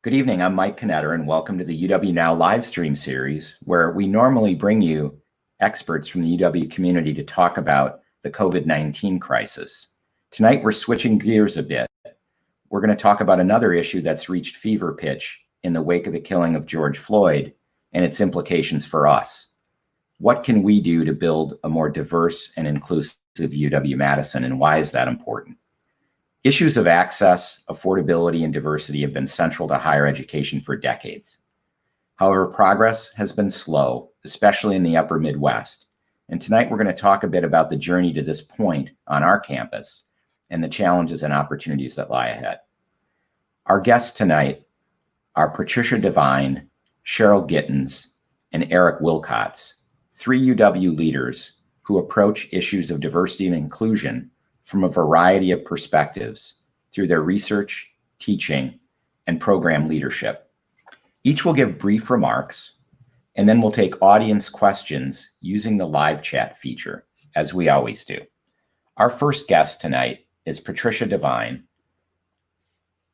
Good evening, I'm Mike Knetter, and welcome to the UW Now Livestream series, where we normally bring you experts from the UW community to talk about the COVID-19 crisis. Tonight, we're switching gears a bit. We're going to talk about another issue that's reached fever pitch in the wake of the killing of George Floyd and its implications for us. What can we do to build a more diverse and inclusive UW-Madison, and why is that important? Issues of access, affordability, and diversity have been central to higher education for decades. However, progress has been slow, especially in the upper Midwest. And tonight we're going to talk a bit about the journey to this point on our campus and the challenges and opportunities that lie ahead. Our guests tonight are Patricia Devine, Cheryl Gittens, and Eric Wilcots, three UW leaders who approach issues of diversity and inclusion from a variety of perspectives through their research, teaching, and program leadership. Each will give brief remarks, and then we'll take audience questions using the live chat feature, as we always do. Our first guest tonight is Patricia Devine,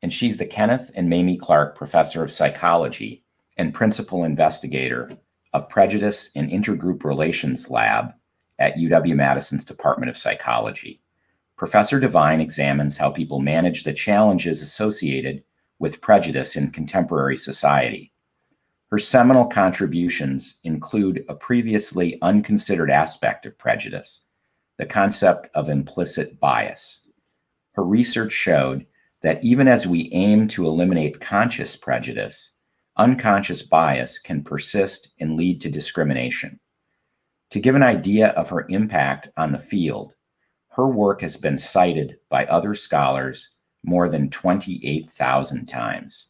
and she's the Kenneth and Mamie Clark Professor of Psychology and Principal Investigator of Prejudice and Intergroup Relations Lab at UW-Madison's Department of Psychology. Professor Devine examines how people manage the challenges associated with prejudice in contemporary society. Her seminal contributions include a previously unconsidered aspect of prejudice, the concept of implicit bias. Her research showed that even as we aim to eliminate conscious prejudice, unconscious bias can persist and lead to discrimination. To give an idea of her impact on the field, her work has been cited by other scholars more than 28,000 times.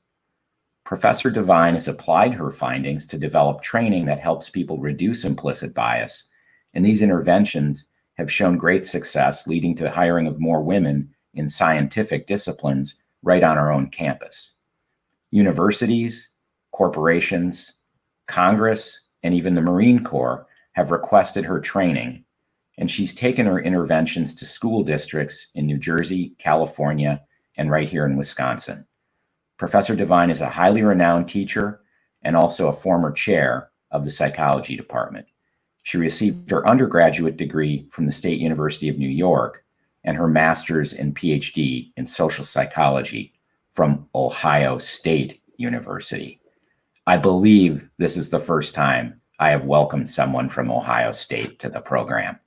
Professor Devine has applied her findings to develop training that helps people reduce implicit bias, and these interventions have shown great success, leading to hiring of more women in scientific disciplines right on our own campus. Universities, corporations, Congress, and even the Marine Corps have requested her training, and she's taken her interventions to school districts in New Jersey, California, and right here in Wisconsin. Professor Devine is a highly renowned teacher and also a former chair of the psychology department. She received her undergraduate degree from the State University of New York and her master's and PhD in social psychology from Ohio State University. I believe this is the first time I have welcomed someone from Ohio State to the program.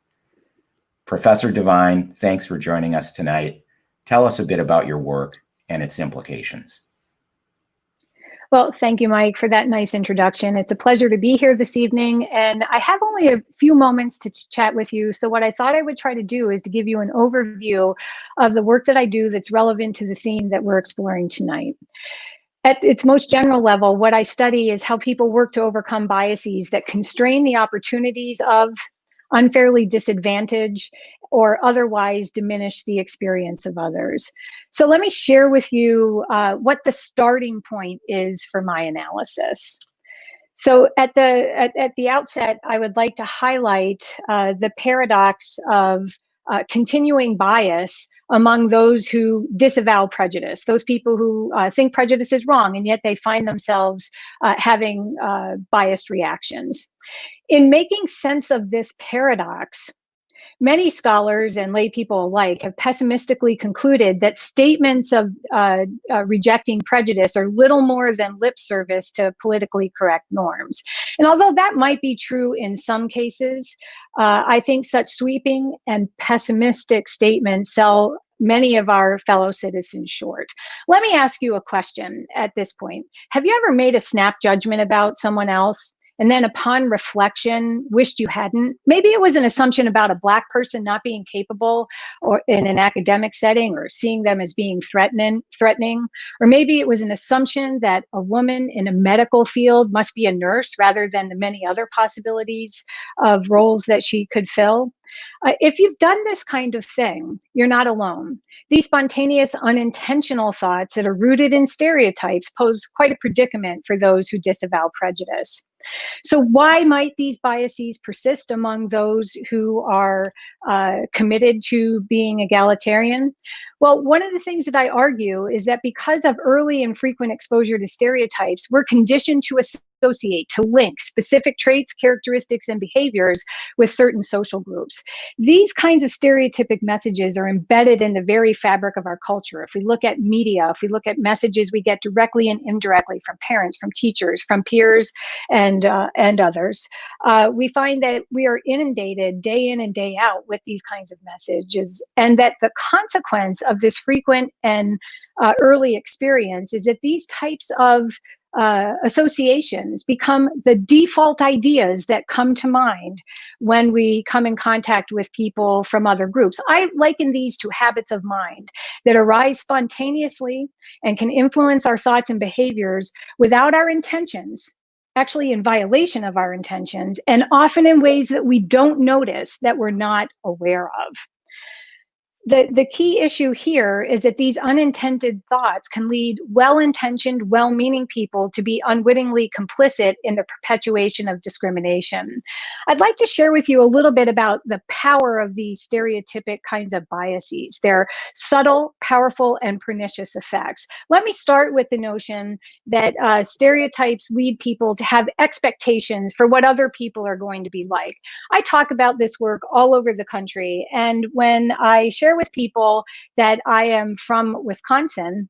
Professor Devine, thanks for joining us tonight. Tell us a bit about your work and its implications. Well, thank you, Mike, for that nice introduction. It's a pleasure to be here this evening, and I have only a few moments to chat with you. So what I thought I would try to do is to give you an overview of the work that I do that's relevant to the theme that we're exploring tonight. At its most general level, what I study is how people work to overcome biases that constrain the opportunities of, unfairly disadvantage, or otherwise diminish the experience of others. So let me share with you what the starting point is for my analysis. So at the outset, I would like to highlight the paradox of continuing bias among those who disavow prejudice, those people who think prejudice is wrong, and yet they find themselves having biased reactions. In making sense of this paradox, many scholars and lay people alike have pessimistically concluded that statements of rejecting prejudice are little more than lip service to politically correct norms. And although that might be true in some cases, I think such sweeping and pessimistic statements sell many of our fellow citizens short. Let me ask you a question at this point. Have you ever made a snap judgment about someone else, and then upon reflection, wished you hadn't? Maybe it was an assumption about a Black person not being capable or in an academic setting, or seeing them as being threatening, or maybe it was an assumption that a woman in a medical field must be a nurse rather than the many other possibilities of roles that she could fill. If you've done this kind of thing, you're not alone. These spontaneous, unintentional thoughts that are rooted in stereotypes pose quite a predicament for those who disavow prejudice. So why might these biases persist among those who are committed to being egalitarian? Well, one of the things that I argue is that because of early and frequent exposure to stereotypes, we're conditioned to associate, to link specific traits, characteristics, and behaviors with certain social groups. These kinds of stereotypic messages are embedded in the very fabric of our culture. If we look at media, if we look at messages we get directly and indirectly from parents, from teachers, from peers, and others, we find that we are inundated day in and day out with these kinds of messages, and that the consequence of this frequent and early experience is that these types of associations become the default ideas that come to mind when we come in contact with people from other groups. I liken these to habits of mind that arise spontaneously and can influence our thoughts and behaviors without our intentions, actually in violation of our intentions, and often in ways that we don't notice, that we're not aware of. The key issue here is that these unintended thoughts can lead well-intentioned, well-meaning people to be unwittingly complicit in the perpetuation of discrimination. I'd like to share with you a little bit about the power of these stereotypic kinds of biases. They're subtle, powerful, and pernicious effects. Let me start with the notion that stereotypes lead people to have expectations for what other people are going to be like. I talk about this work all over the country, and when I share with people that I am from Wisconsin,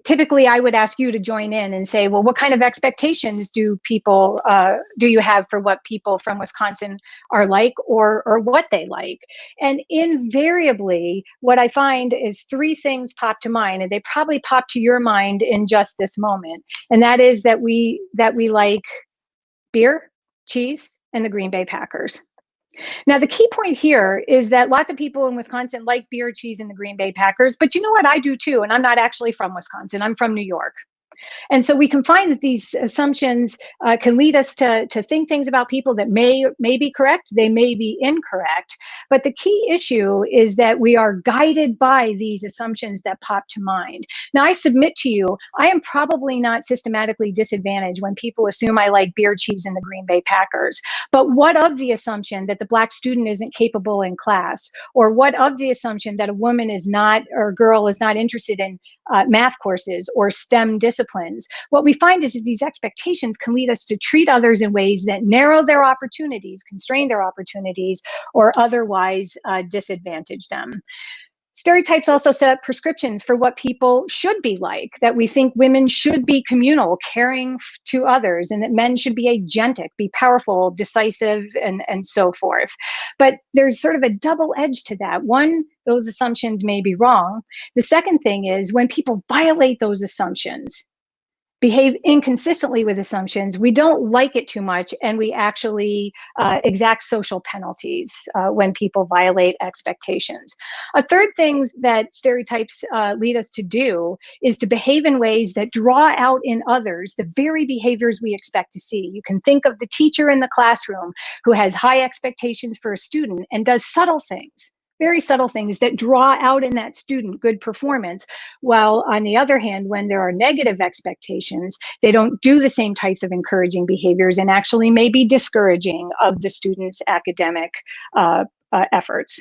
typically I would ask you to join in and say, well, what kind of expectations do you have for what people from Wisconsin are like, or what they like? And invariably, what I find is three things pop to mind, and they probably pop to your mind in just this moment. And that is that we like beer, cheese, and the Green Bay Packers. Now, the key point here is that lots of people in Wisconsin like beer, cheese, and the Green Bay Packers, but you know what? I do too, and I'm not actually from Wisconsin. I'm from New York. And so we can find that these assumptions can lead us to think things about people that may be correct, they may be incorrect. But the key issue is that we are guided by these assumptions that pop to mind. Now, I submit to you, I am probably not systematically disadvantaged when people assume I like beer, cheese, and the Green Bay Packers. But what of the assumption that the Black student isn't capable in class? Or what of the assumption that a woman is not, or a girl is not interested in math courses or STEM disciplines? What we find is that these expectations can lead us to treat others in ways that narrow their opportunities, constrain their opportunities, or otherwise disadvantage them. Stereotypes also set up prescriptions for what people should be like, that we think women should be communal, caring to others, and that men should be agentic, be powerful, decisive, and so forth. But there's sort of a double edge to that. One, those assumptions may be wrong. The second thing is when people violate those assumptions, behave inconsistently with assumptions, we don't like it too much, and we actually exact social penalties when people violate expectations. A third thing that stereotypes lead us to do is to behave in ways that draw out in others the very behaviors we expect to see. You can think of the teacher in the classroom who has high expectations for a student and does subtle things, very subtle things that draw out in that student good performance. While on the other hand, when there are negative expectations, they don't do the same types of encouraging behaviors and actually may be discouraging of the student's academic efforts.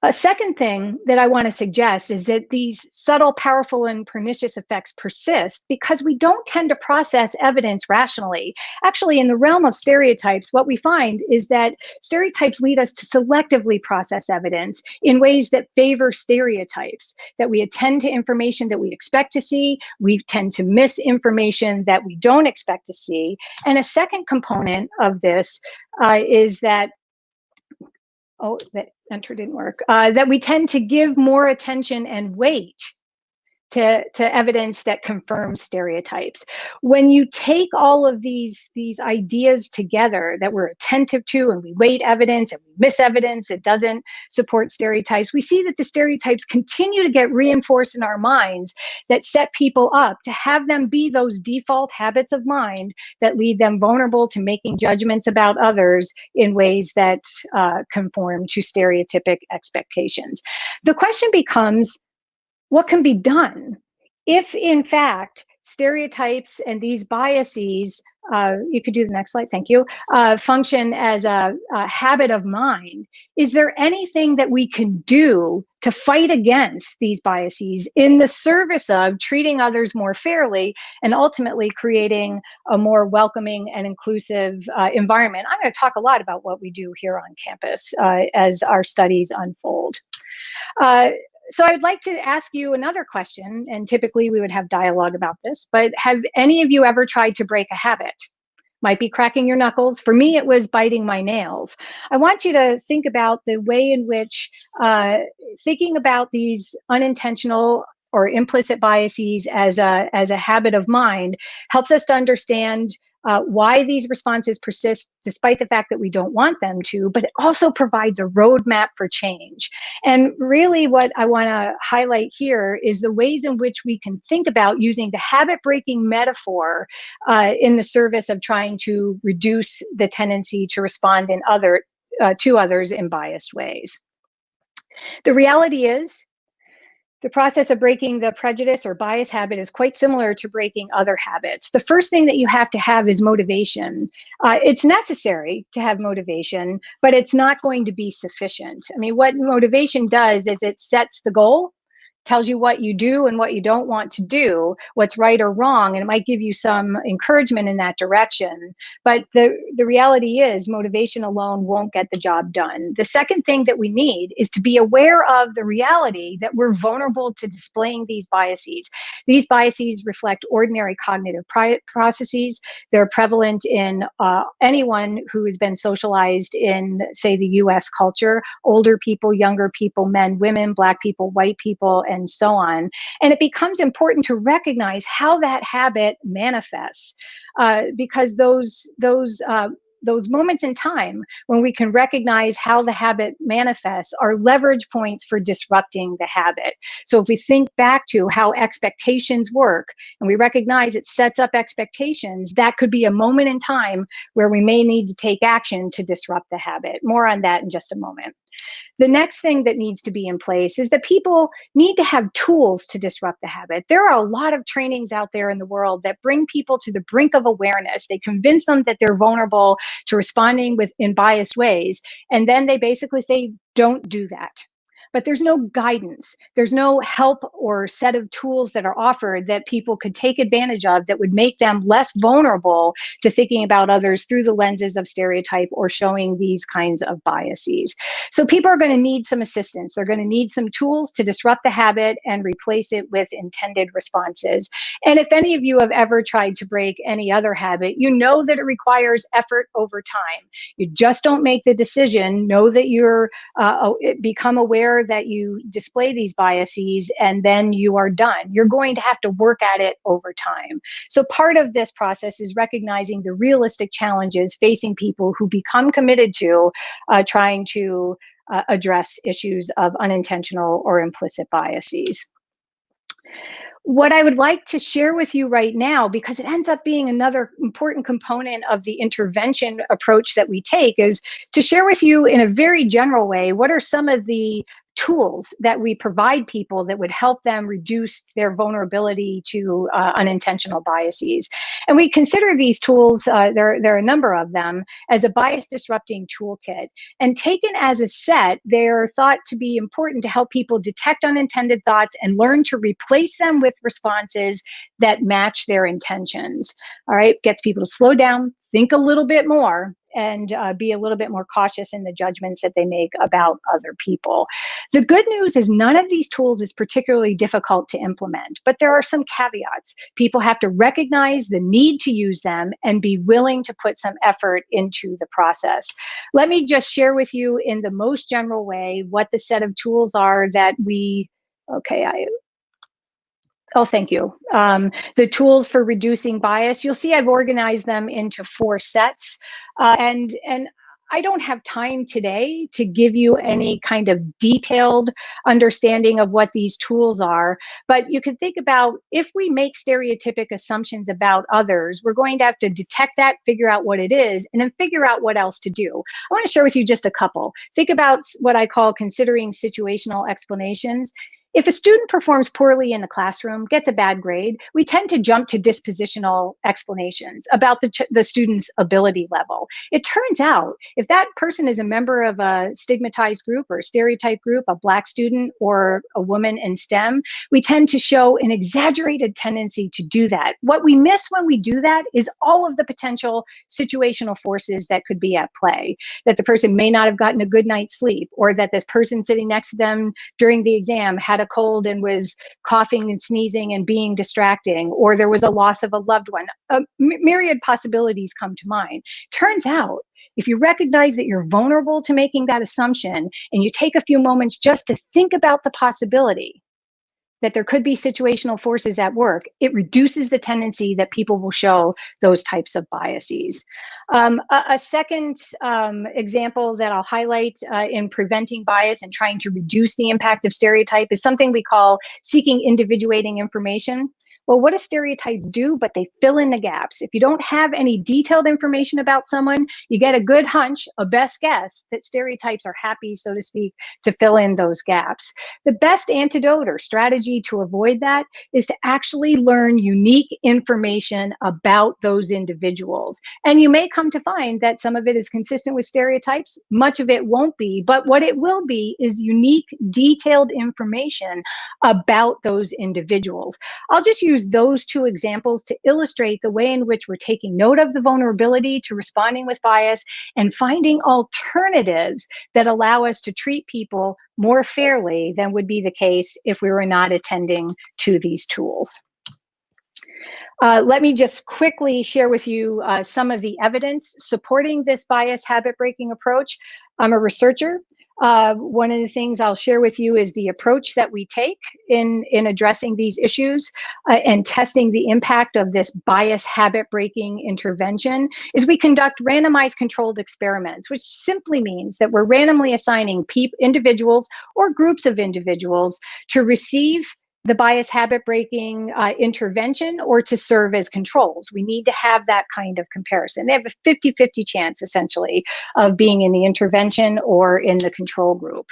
A second thing that I want to suggest is that these subtle, powerful, and pernicious effects persist because we don't tend to process evidence rationally. Actually, in the realm of stereotypes, what we find is that stereotypes lead us to selectively process evidence in ways that favor stereotypes, that we attend to information that we expect to see, we tend to miss information that we don't expect to see. And a second component of this is that that enter didn't work, that we tend to give more attention and weight to evidence that confirms stereotypes. When you take all of these ideas together that we're attentive to, and we weight evidence and we miss evidence that doesn't support stereotypes, we see that the stereotypes continue to get reinforced in our minds that set people up to have them be those default habits of mind that lead them vulnerable to making judgments about others in ways that conform to stereotypic expectations. The question becomes, what can be done if, in fact, stereotypes and these biases, you could do the next slide, thank you, function as a habit of mind? Is there anything that we can do to fight against these biases in the service of treating others more fairly and ultimately creating a more welcoming and inclusive environment? I'm going to talk a lot about what we do here on campus as our studies unfold. So I'd like to ask you another question, and typically we would have dialogue about this, but have any of you ever tried to break a habit? Might be cracking your knuckles. For me, it was biting my nails. I want you to think about the way in which thinking about these unintentional or implicit biases as a habit of mind helps us to understand why these responses persist despite the fact that we don't want them to, but it also provides a roadmap for change. And really what I want to highlight here is the ways in which we can think about using the habit-breaking metaphor in the service of trying to reduce the tendency to respond to others in biased ways. The reality is, the process of breaking the prejudice or bias habit is quite similar to breaking other habits. The first thing that you have to have is motivation. It's necessary to have motivation, but it's not going to be sufficient. I mean, what motivation does is it sets the goal, tells you what you do and what you don't want to do, what's right or wrong, and it might give you some encouragement in that direction. But the reality is motivation alone won't get the job done. The second thing that we need is to be aware of the reality that we're vulnerable to displaying these biases. These biases reflect ordinary cognitive processes. They're prevalent in anyone who has been socialized in, say, the US culture: older people, younger people, men, women, Black people, white people, and so on. And it becomes important to recognize how that habit manifests, because those moments in time when we can recognize how the habit manifests are leverage points for disrupting the habit. So if we think back to how expectations work and we recognize it sets up expectations, that could be a moment in time where we may need to take action to disrupt the habit. More on that in just a moment. The next thing that needs to be in place is that people need to have tools to disrupt the habit. There are a lot of trainings out there in the world that bring people to the brink of awareness. They convince them that they're vulnerable to responding in biased ways. And then they basically say, don't do that. But there's no guidance. There's no help or set of tools that are offered that people could take advantage of that would make them less vulnerable to thinking about others through the lenses of stereotype or showing these kinds of biases. So people are going to need some assistance. They're going to need some tools to disrupt the habit and replace it with intended responses. And if any of you have ever tried to break any other habit, you know that it requires effort over time. You just don't make the decision. Know that you're become aware that you display these biases and then you are done. You're going to have to work at it over time. So part of this process is recognizing the realistic challenges facing people who become committed to trying to address issues of unintentional or implicit biases. What I would like to share with you right now, because it ends up being another important component of the intervention approach that we take, is to share with you in a very general way what are some of the tools that we provide people that would help them reduce their vulnerability to unintentional biases. And we consider these tools, there are a number of them, as a bias disrupting toolkit. And taken as a set, they're thought to be important to help people detect unintended thoughts and learn to replace them with responses that match their intentions. All right, gets people to slow down, think a little bit more, and be a little bit more cautious in the judgments that they make about other people. The good news is none of these tools is particularly difficult to implement, but there are some caveats. People have to recognize the need to use them and be willing to put some effort into the process. Let me just share with you in the most general way what the set of tools are that we, Oh, thank you. The tools for reducing bias, you'll see I've organized them into 4 sets. And I don't have time today to give you any kind of detailed understanding of what these tools are, but you can think about if we make stereotypic assumptions about others, we're going to have to detect that, figure out what it is, and then figure out what else to do. I want to share with you just a couple. Think about what I call considering situational explanations. If a student performs poorly in the classroom, gets a bad grade, we tend to jump to dispositional explanations about the student's ability level. It turns out, if that person is a member of a stigmatized group or a stereotype group, a Black student or a woman in STEM, we tend to show an exaggerated tendency to do that. What we miss when we do that is all of the potential situational forces that could be at play, that the person may not have gotten a good night's sleep, or that this person sitting next to them during the exam had a cold and was coughing and sneezing and being distracting, or there was a loss of a loved one. Myriad possibilities come to mind. Turns out, if you recognize that you're vulnerable to making that assumption and you take a few moments just to think about the possibility that there could be situational forces at work, it reduces the tendency that people will show those types of biases. A second example that I'll highlight in preventing bias and trying to reduce the impact of stereotype is something we call seeking individuating information. Well, what do stereotypes do? But they fill in the gaps. If you don't have any detailed information about someone, you get a good hunch, a best guess, that stereotypes are happy, so to speak, to fill in those gaps. The best antidote or strategy to avoid that is to actually learn unique information about those individuals. And you may come to find that some of it is consistent with stereotypes, much of it won't be, but what it will be is unique, detailed information about those individuals. I'll just use those 2 examples to illustrate the way in which we're taking note of the vulnerability to responding with bias and finding alternatives that allow us to treat people more fairly than would be the case if we were not attending to these tools. Let me just quickly share with you some of the evidence supporting this bias habit breaking approach. I'm a researcher. One of the things I'll share with you is the approach that we take in addressing these issues and testing the impact of this bias habit breaking intervention is we conduct randomized controlled experiments, which simply means that we're randomly assigning individuals or groups of individuals to receive the bias habit breaking intervention or to serve as controls. We need to have that kind of comparison. They have a 50-50 chance essentially of being in the intervention or in the control group.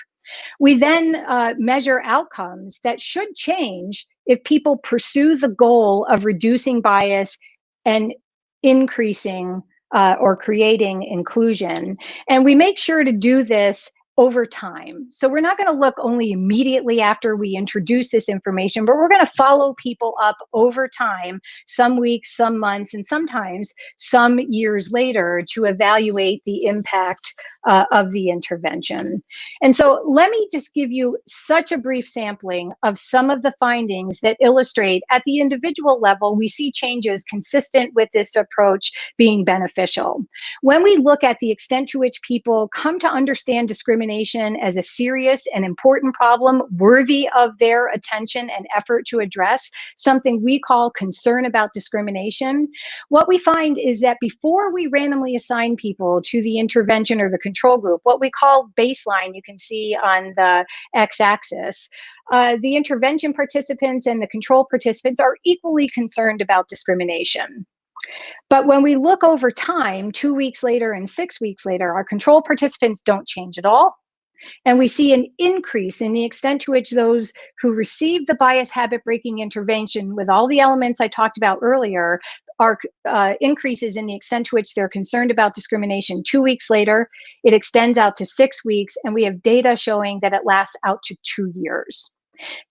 We then measure outcomes that should change if people pursue the goal of reducing bias and increasing or creating inclusion. And we make sure to do this over time. So we're not going to look only immediately after we introduce this information, but we're going to follow people up over time, some weeks, some months, and sometimes some years later to evaluate the impact of the intervention. And so let me just give you such a brief sampling of some of the findings that illustrate at the individual level, we see changes consistent with this approach being beneficial. When we look at the extent to which people come to understand discrimination as a serious and important problem worthy of their attention and effort to address, something we call concern about discrimination, what we find is that before we randomly assign people to the intervention or the control group, what we call baseline, you can see on the x-axis, the intervention participants and the control participants are equally concerned about discrimination. But when we look over time, 2 weeks later and 6 weeks later, our control participants don't change at all. And we see an increase in the extent to which those who receive the bias habit breaking intervention with all the elements I talked about earlier are increases in the extent to which they're concerned about discrimination. 2 weeks later, it extends out to 6 weeks, and we have data showing that it lasts out to 2 years.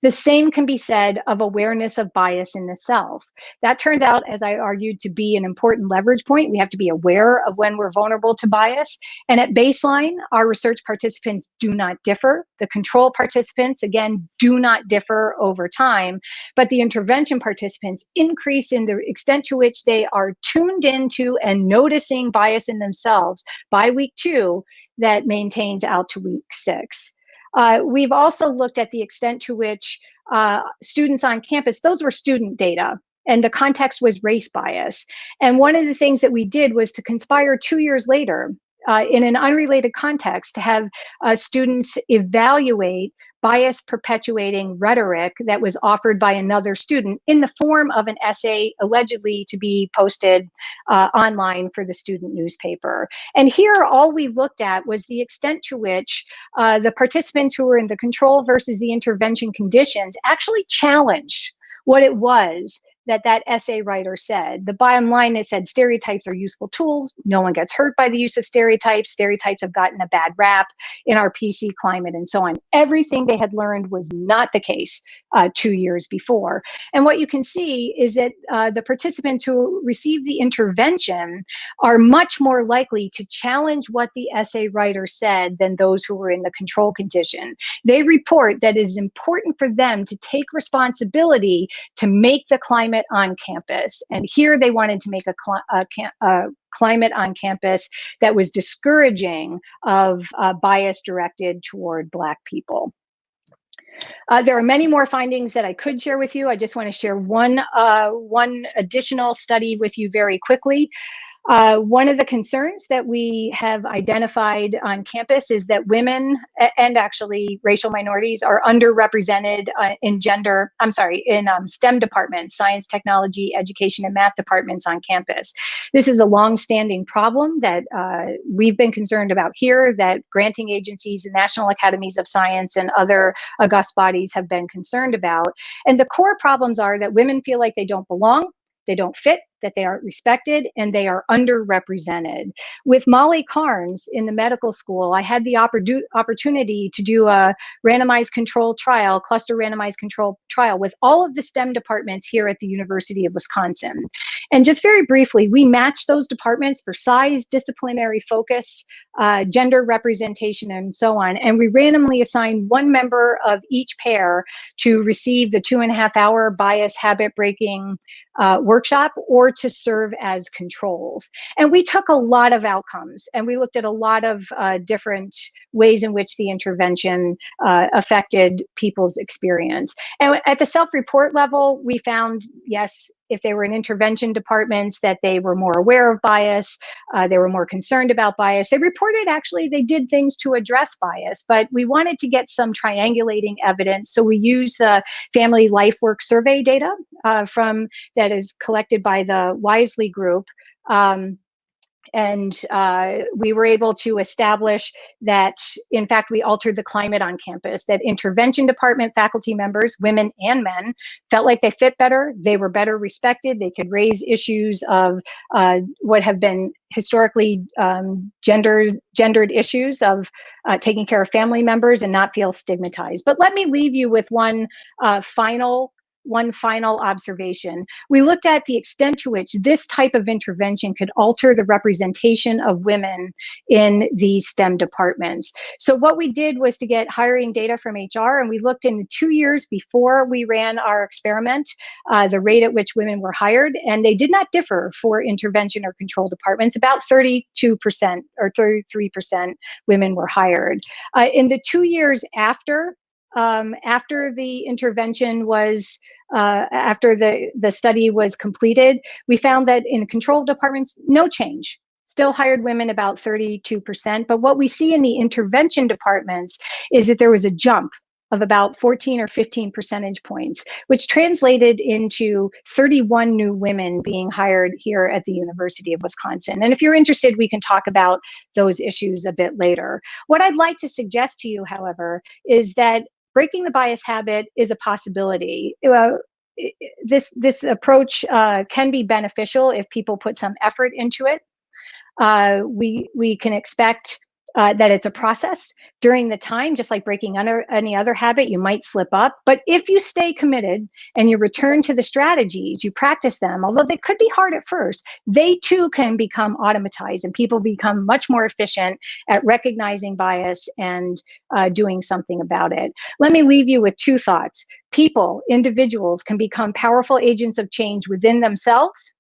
The same can be said of awareness of bias in the self. That turns out, as I argued, to be an important leverage point. We have to be aware of when we're vulnerable to bias. And at baseline, our research participants do not differ. The control participants, again, do not differ over time. But the intervention participants increase in the extent to which they are tuned into and noticing bias in themselves by week 2 that maintains out to week 6. We've also looked at the extent to which students on campus, those were student data, and the context was race bias. And one of the things that we did was to conspire 2 years later in an unrelated context to have students evaluate bias perpetuating rhetoric that was offered by another student in the form of an essay allegedly to be posted online for the student newspaper. And here, all we looked at was the extent to which the participants who were in the control versus the intervention conditions actually challenged what it was that essay writer said. The bottom line is said stereotypes are useful tools. No one gets hurt by the use of stereotypes. Stereotypes have gotten a bad rap in our PC climate and so on. Everything they had learned was not the case 2 years before. And what you can see is that the participants who receive the intervention are much more likely to challenge what the essay writer said than those who were in the control condition. They report that it is important for them to take responsibility to make the climate on campus. And here they wanted to make a climate on campus that was discouraging of bias directed toward Black people. There are many more findings that I could share with you. I just want to share one additional study with you very quickly. One of the concerns that we have identified on campus is that women and actually racial minorities are underrepresented in STEM departments, science, technology, education, and math departments on campus. This is a long-standing problem that we've been concerned about here, that granting agencies and national academies of science and other august bodies have been concerned about. And the core problems are that women feel like they don't belong, they don't fit, that they aren't respected, and they are underrepresented. With Molly Carnes in the medical school, I had the opportunity to do a randomized control trial, cluster randomized control trial with all of the STEM departments here at the University of Wisconsin. And just very briefly, we matched those departments for size, disciplinary focus, gender representation, and so on. And we randomly assigned one member of each pair to receive the 2.5-hour bias habit breaking workshop or to serve as controls. And we took a lot of outcomes and we looked at a lot of different ways in which the intervention affected people's experience. And at the self-report level, we found, yes, if they were in intervention departments, that they were more aware of bias, they were more concerned about bias. They reported actually they did things to address bias, but we wanted to get some triangulating evidence. So we used the Family Life Work Survey data that is collected by the Wisely Group. And we were able to establish that, in fact, we altered the climate on campus, that intervention department faculty members, women and men, felt like they fit better, they were better respected, they could raise issues of what have been historically gendered issues of taking care of family members and not feel stigmatized. But let me leave you with one final observation. We looked at the extent to which this type of intervention could alter the representation of women in these STEM departments. So what we did was to get hiring data from HR, and we looked in the 2 years before we ran our experiment, the rate at which women were hired, and they did not differ for intervention or control departments. About 32% or 33% women were hired. In the 2 years after the intervention was, after the study was completed, we found that in control departments, no change. Still hired women about 32%. But what we see in the intervention departments is that there was a jump of about 14 or 15 percentage points, which translated into 31 new women being hired here at the University of Wisconsin. And if you're interested, we can talk about those issues a bit later. What I'd like to suggest to you, however, is that breaking the bias habit is a possibility. This approach can be beneficial if people put some effort into it. We can expect that it's a process. During the time, just like breaking any other habit, you might slip up. But if you stay committed and you return to the strategies, you practice them, although they could be hard at first, they too can become automatized and people become much more efficient at recognizing bias and doing something about it. Let me leave you with two thoughts. People, individuals, can become powerful agents of change within themselves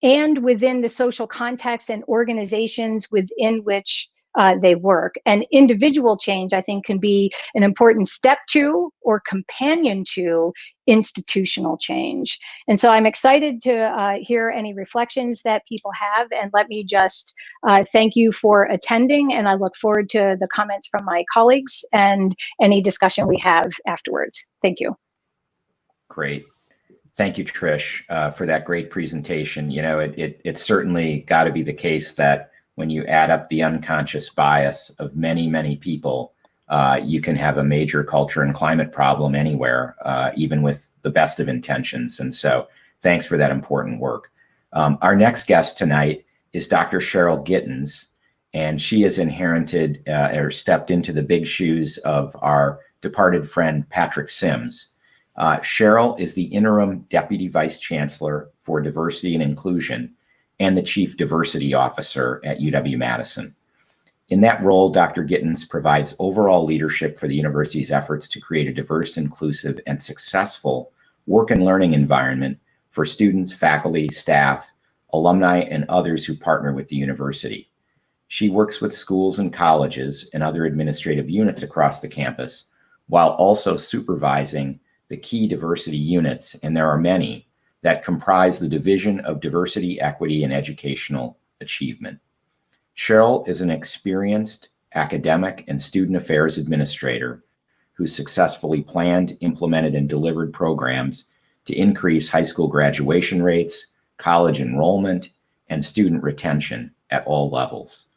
and within the social context and organizations within which they work. And individual change, I think, can be an important step to or companion to institutional change. And so I'm excited to hear any reflections that people have. And let me just thank you for attending. And I look forward to the comments from my colleagues and any discussion we have afterwards. Thank you. Great. Thank you, Trish, for that great presentation. You know, it's certainly got to be the case that when you add up the unconscious bias of many, many people, you can have a major culture and climate problem anywhere, even with the best of intentions. And so thanks for that important work. Our next guest tonight is Dr. Cheryl Gittens, and she has inherited or stepped into the big shoes of our departed friend, Patrick Sims. Cheryl is the interim Deputy Vice Chancellor for Diversity and Inclusion and the Chief Diversity Officer at UW-Madison. In that role, Dr. Gittens provides overall leadership for the university's efforts to create a diverse, inclusive, and successful work and learning environment for students, faculty, staff, alumni, and others who partner with the university. She works with schools and colleges and other administrative units across the campus, while also supervising the key diversity units, and there are many, that comprise the Division of Diversity, Equity, and Educational Achievement. Cheryl is an experienced academic and student affairs administrator who successfully planned, implemented, and delivered programs to increase high school graduation rates, college enrollment, and student retention at all levels.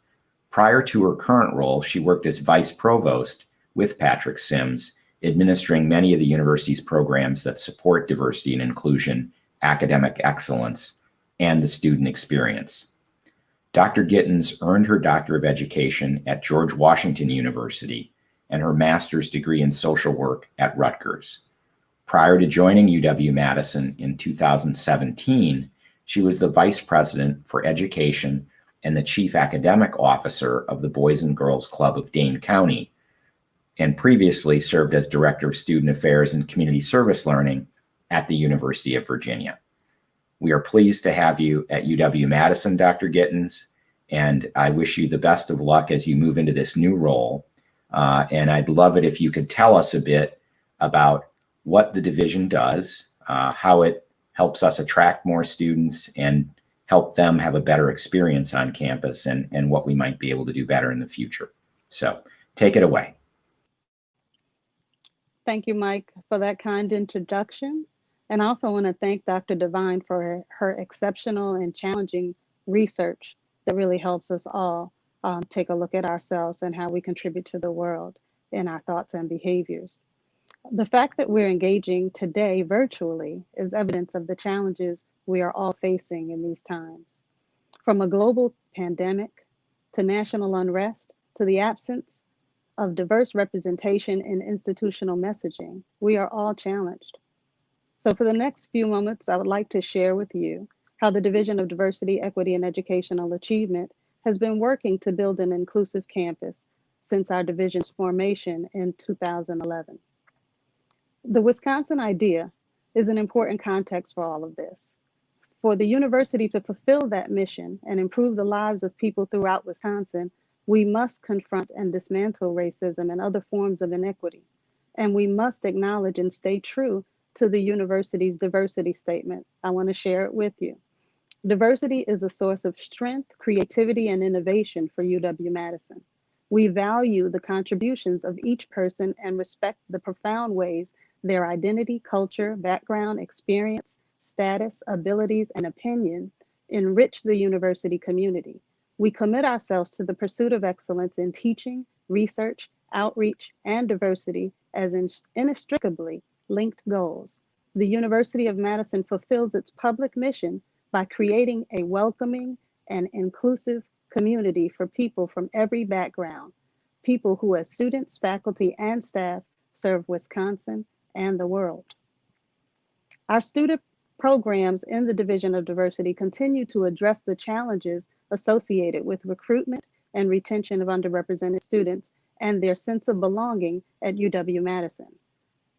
Prior to her current role, she worked as vice provost with Patrick Sims, administering many of the university's programs that support diversity and inclusion, academic excellence, and the student experience. Dr. Gittens earned her Doctor of Education at George Washington University and her master's degree in social work at Rutgers. Prior to joining UW-Madison in 2017, she was the Vice President for Education and the Chief Academic Officer of the Boys and Girls Club of Dane County, and previously served as Director of Student Affairs and Community Service Learning at the University of Virginia. We are pleased to have you at UW-Madison, Dr. Gittens, and I wish you the best of luck as you move into this new role. And I'd love it if you could tell us a bit about what the division does, how it helps us attract more students and help them have a better experience on campus, and what we might be able to do better in the future. So take it away. Thank you, Mike, for that kind introduction. And I also want to thank Dr. Devine for her exceptional and challenging research that really helps us all take a look at ourselves and how we contribute to the world in our thoughts and behaviors. The fact that we're engaging today virtually is evidence of the challenges we are all facing in these times. From a global pandemic to national unrest to the absence of diverse representation in institutional messaging, we are all challenged. So for the next few moments, I would like to share with you how the Division of Diversity, Equity, and Educational Achievement has been working to build an inclusive campus since our division's formation in 2011. The Wisconsin idea is an important context for all of this. For the university to fulfill that mission and improve the lives of people throughout Wisconsin, we must confront and dismantle racism and other forms of inequity. And we must acknowledge and stay true to the university's diversity statement. I want to share it with you. Diversity is a source of strength, creativity, and innovation for UW-Madison. We value the contributions of each person and respect the profound ways their identity, culture, background, experience, status, abilities, and opinion enrich the university community. We commit ourselves to the pursuit of excellence in teaching, research, outreach, and diversity as inextricably linked goals. The University of Madison fulfills its public mission by creating a welcoming and inclusive community for people from every background, people who as students, faculty, and staff serve Wisconsin and the world. Our student programs in the Division of Diversity continue to address the challenges associated with recruitment and retention of underrepresented students and their sense of belonging at UW-Madison.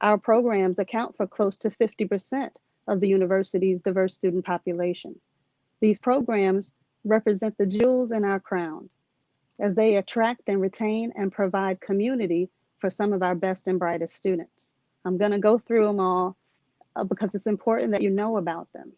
Our programs account for close to 50% of the university's diverse student population. These programs represent the jewels in our crown. as they attract and retain and provide community for some of our best and brightest students. I'm going to go through them all because it's important that you know about them.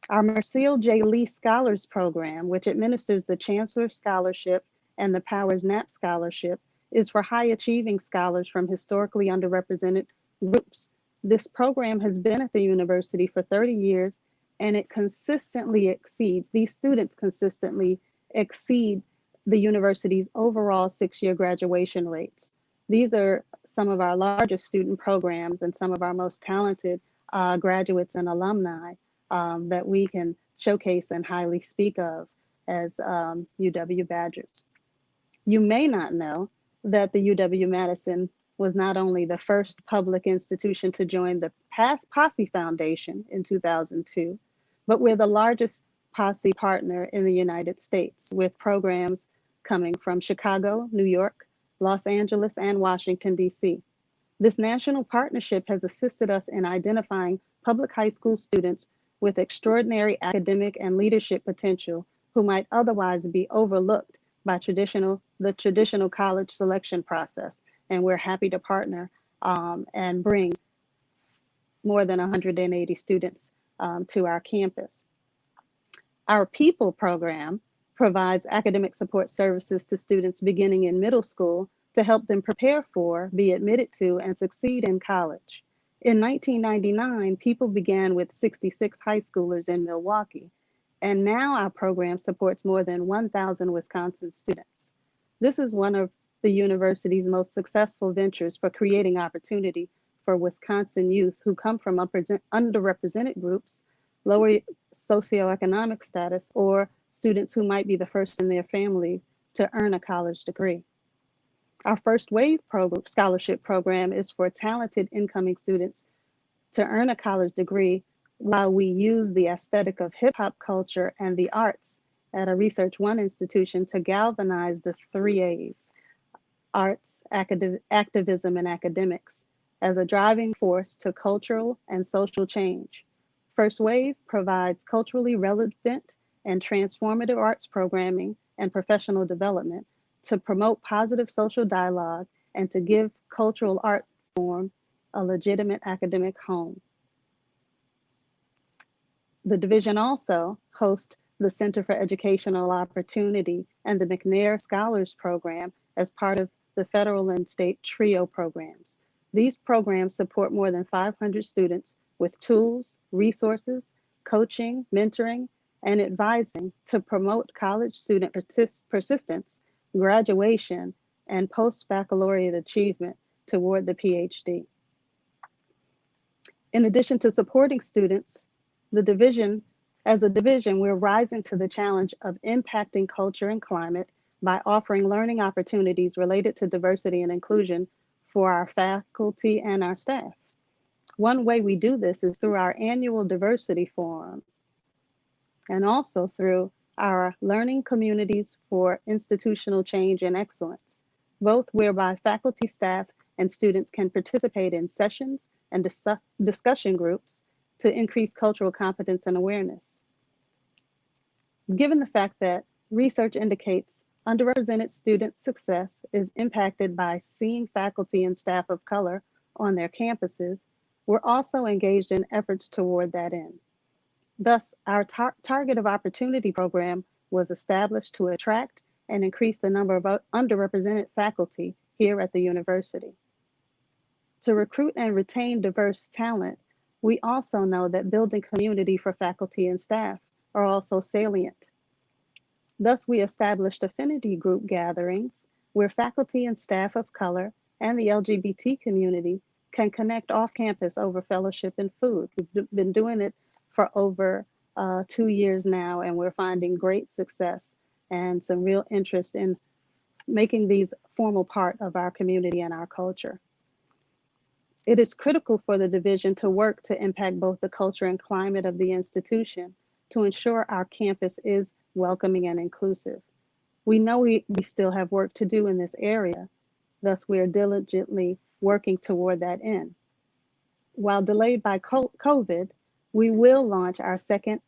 Our Mercille J. Lee Scholars Program, which administers the Chancellor Scholarship and the Powers Knapp Scholarship, is for high achieving scholars from historically underrepresented groups. This program has been at the university for 30 years, and it consistently exceeds, these students consistently exceed the university's overall 6-year graduation rates. These are some of our largest student programs and some of our most talented graduates and alumni that we can showcase and highly speak of as UW Badgers. You may not know that the UW-Madison was not only the first public institution to join the Posse Foundation in 2002, but we're the largest Posse partner in the United States, with programs coming from Chicago, New York, Los Angeles, and Washington, D.C. This national partnership has assisted us in identifying public high school students with extraordinary academic and leadership potential who might otherwise be overlooked by the traditional college selection process. And we're happy to partner and bring more than 180 students to our campus. Our People program provides academic support services to students beginning in middle school to help them prepare for, be admitted to, and succeed in college. In 1999, People began with 66 high schoolers in Milwaukee, and now our program supports more than 1,000 Wisconsin students. This is one of the university's most successful ventures for creating opportunity for Wisconsin youth who come from underrepresented groups, lower socioeconomic status, or students who might be the first in their family to earn a college degree. Our First Wave scholarship program is for talented incoming students to earn a college degree while we use the aesthetic of hip hop culture and the arts at a Research One institution to galvanize the 3 A's, arts, activism, and academics, as a driving force to cultural and social change. First Wave provides culturally relevant and transformative arts programming and professional development to promote positive social dialogue and to give cultural art form a legitimate academic home. The division also hosts the Center for Educational Opportunity and the McNair Scholars Program as part of the federal and state TRIO programs. These programs support more than 500 students with tools, resources, coaching, mentoring, and advising to promote college student persistence, graduation, and post-baccalaureate achievement toward the PhD. In addition to supporting students, as a division, we're rising to the challenge of impacting culture and climate by offering learning opportunities related to diversity and inclusion for our faculty and our staff. One way we do this is through our annual diversity forum, and also through our learning communities for institutional change and excellence, both whereby faculty, staff, and students can participate in sessions and discussion groups to increase cultural competence and awareness. Given the fact that research indicates underrepresented student success is impacted by seeing faculty and staff of color on their campuses, we're also engaged in efforts toward that end. Thus, our Target of Opportunity program was established to attract and increase the number of underrepresented faculty here at the university. To recruit and retain diverse talent, we also know that building community for faculty and staff are also salient. Thus, we established affinity group gatherings where faculty and staff of color and the LGBT community can connect off campus over fellowship and food. We've been doing it for over 2 years now, and we're finding great success and some real interest in making these formal part of our community and our culture. It is critical for the division to work to impact both the culture and climate of the institution to ensure our campus is welcoming and inclusive. We know we still have work to do in this area, thus we are diligently working toward that end. While delayed by COVID, we will launch our second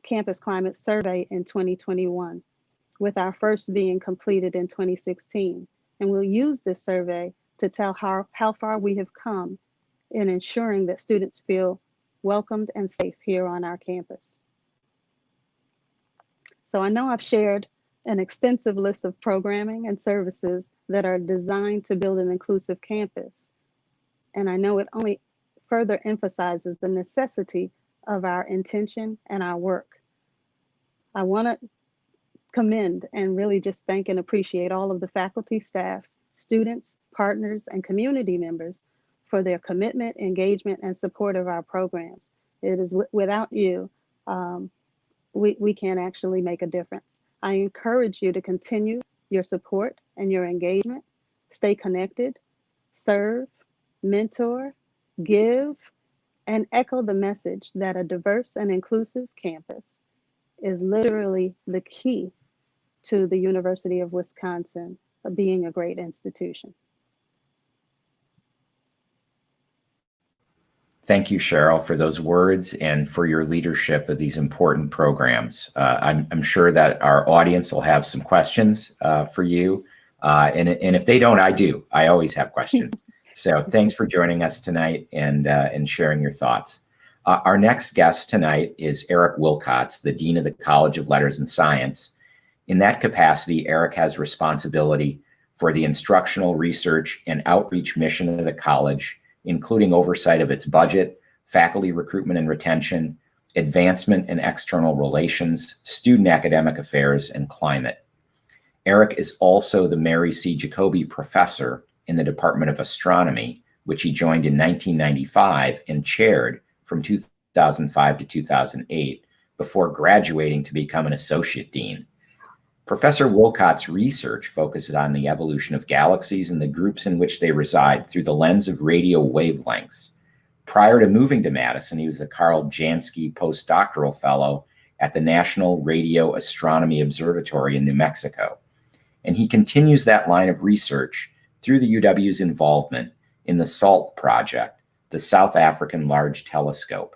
campus climate survey in 2021. with our first being completed in 2016. And we'll use this survey to tell how far we have come in ensuring that students feel welcomed and safe here on our campus. So I know I've shared an extensive list of programming and services that are designed to build an inclusive campus. And I know it only further emphasizes the necessity of our intention and our work. I want to commend and really just thank and appreciate all of the faculty, staff, students, partners, and community members for their commitment, engagement, and support of our programs. It is without you, we can't actually make a difference. I encourage you to continue your support and your engagement, stay connected, serve, mentor, give, and echo the message that a diverse and inclusive campus is literally the key to the University of Wisconsin being a great institution. Thank you, Cheryl, for those words and for your leadership of these important programs. I'm sure that our audience will have some questions for you. And if they don't, I do. I always have questions. So thanks for joining us tonight and sharing your thoughts. Our next guest tonight is Eric Wilcots, the Dean of the College of Letters and Science. In that capacity, Eric has responsibility for the instructional, research, and outreach mission of the college, including oversight of its budget, faculty recruitment and retention, advancement and external relations, student academic affairs, and climate. Eric is also the Mary C. Jacoby Professor in the Department of Astronomy, which he joined in 1995 and chaired from 2005 to 2008, before graduating to become an Associate Dean. Professor Wilcots' research focuses on the evolution of galaxies and the groups in which they reside through the lens of radio wavelengths. Prior to moving to Madison, he was a Carl Jansky postdoctoral fellow at the National Radio Astronomy Observatory in New Mexico. And he continues that line of research through the UW's involvement in the SALT project, the South African Large Telescope.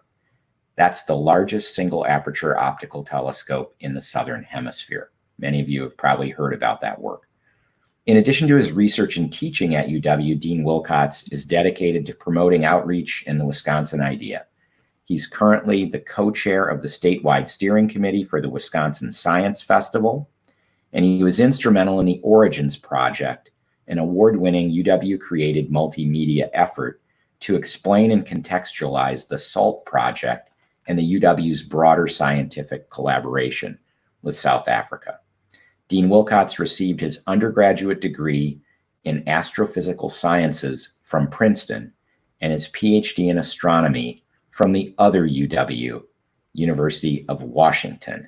That's the largest single aperture optical telescope in the Southern Hemisphere. Many of you have probably heard about that work. In addition to his research and teaching at UW, Dean Wilcots is dedicated to promoting outreach and the Wisconsin idea. He's currently the co-chair of the statewide steering committee for the Wisconsin Science Festival, and he was instrumental in the Origins Project, an award-winning UW-created multimedia effort to explain and contextualize the SALT project and the UW's broader scientific collaboration with South Africa. Dean Wilcots received his undergraduate degree in astrophysical sciences from Princeton and his PhD in astronomy from the other UW, University of Washington.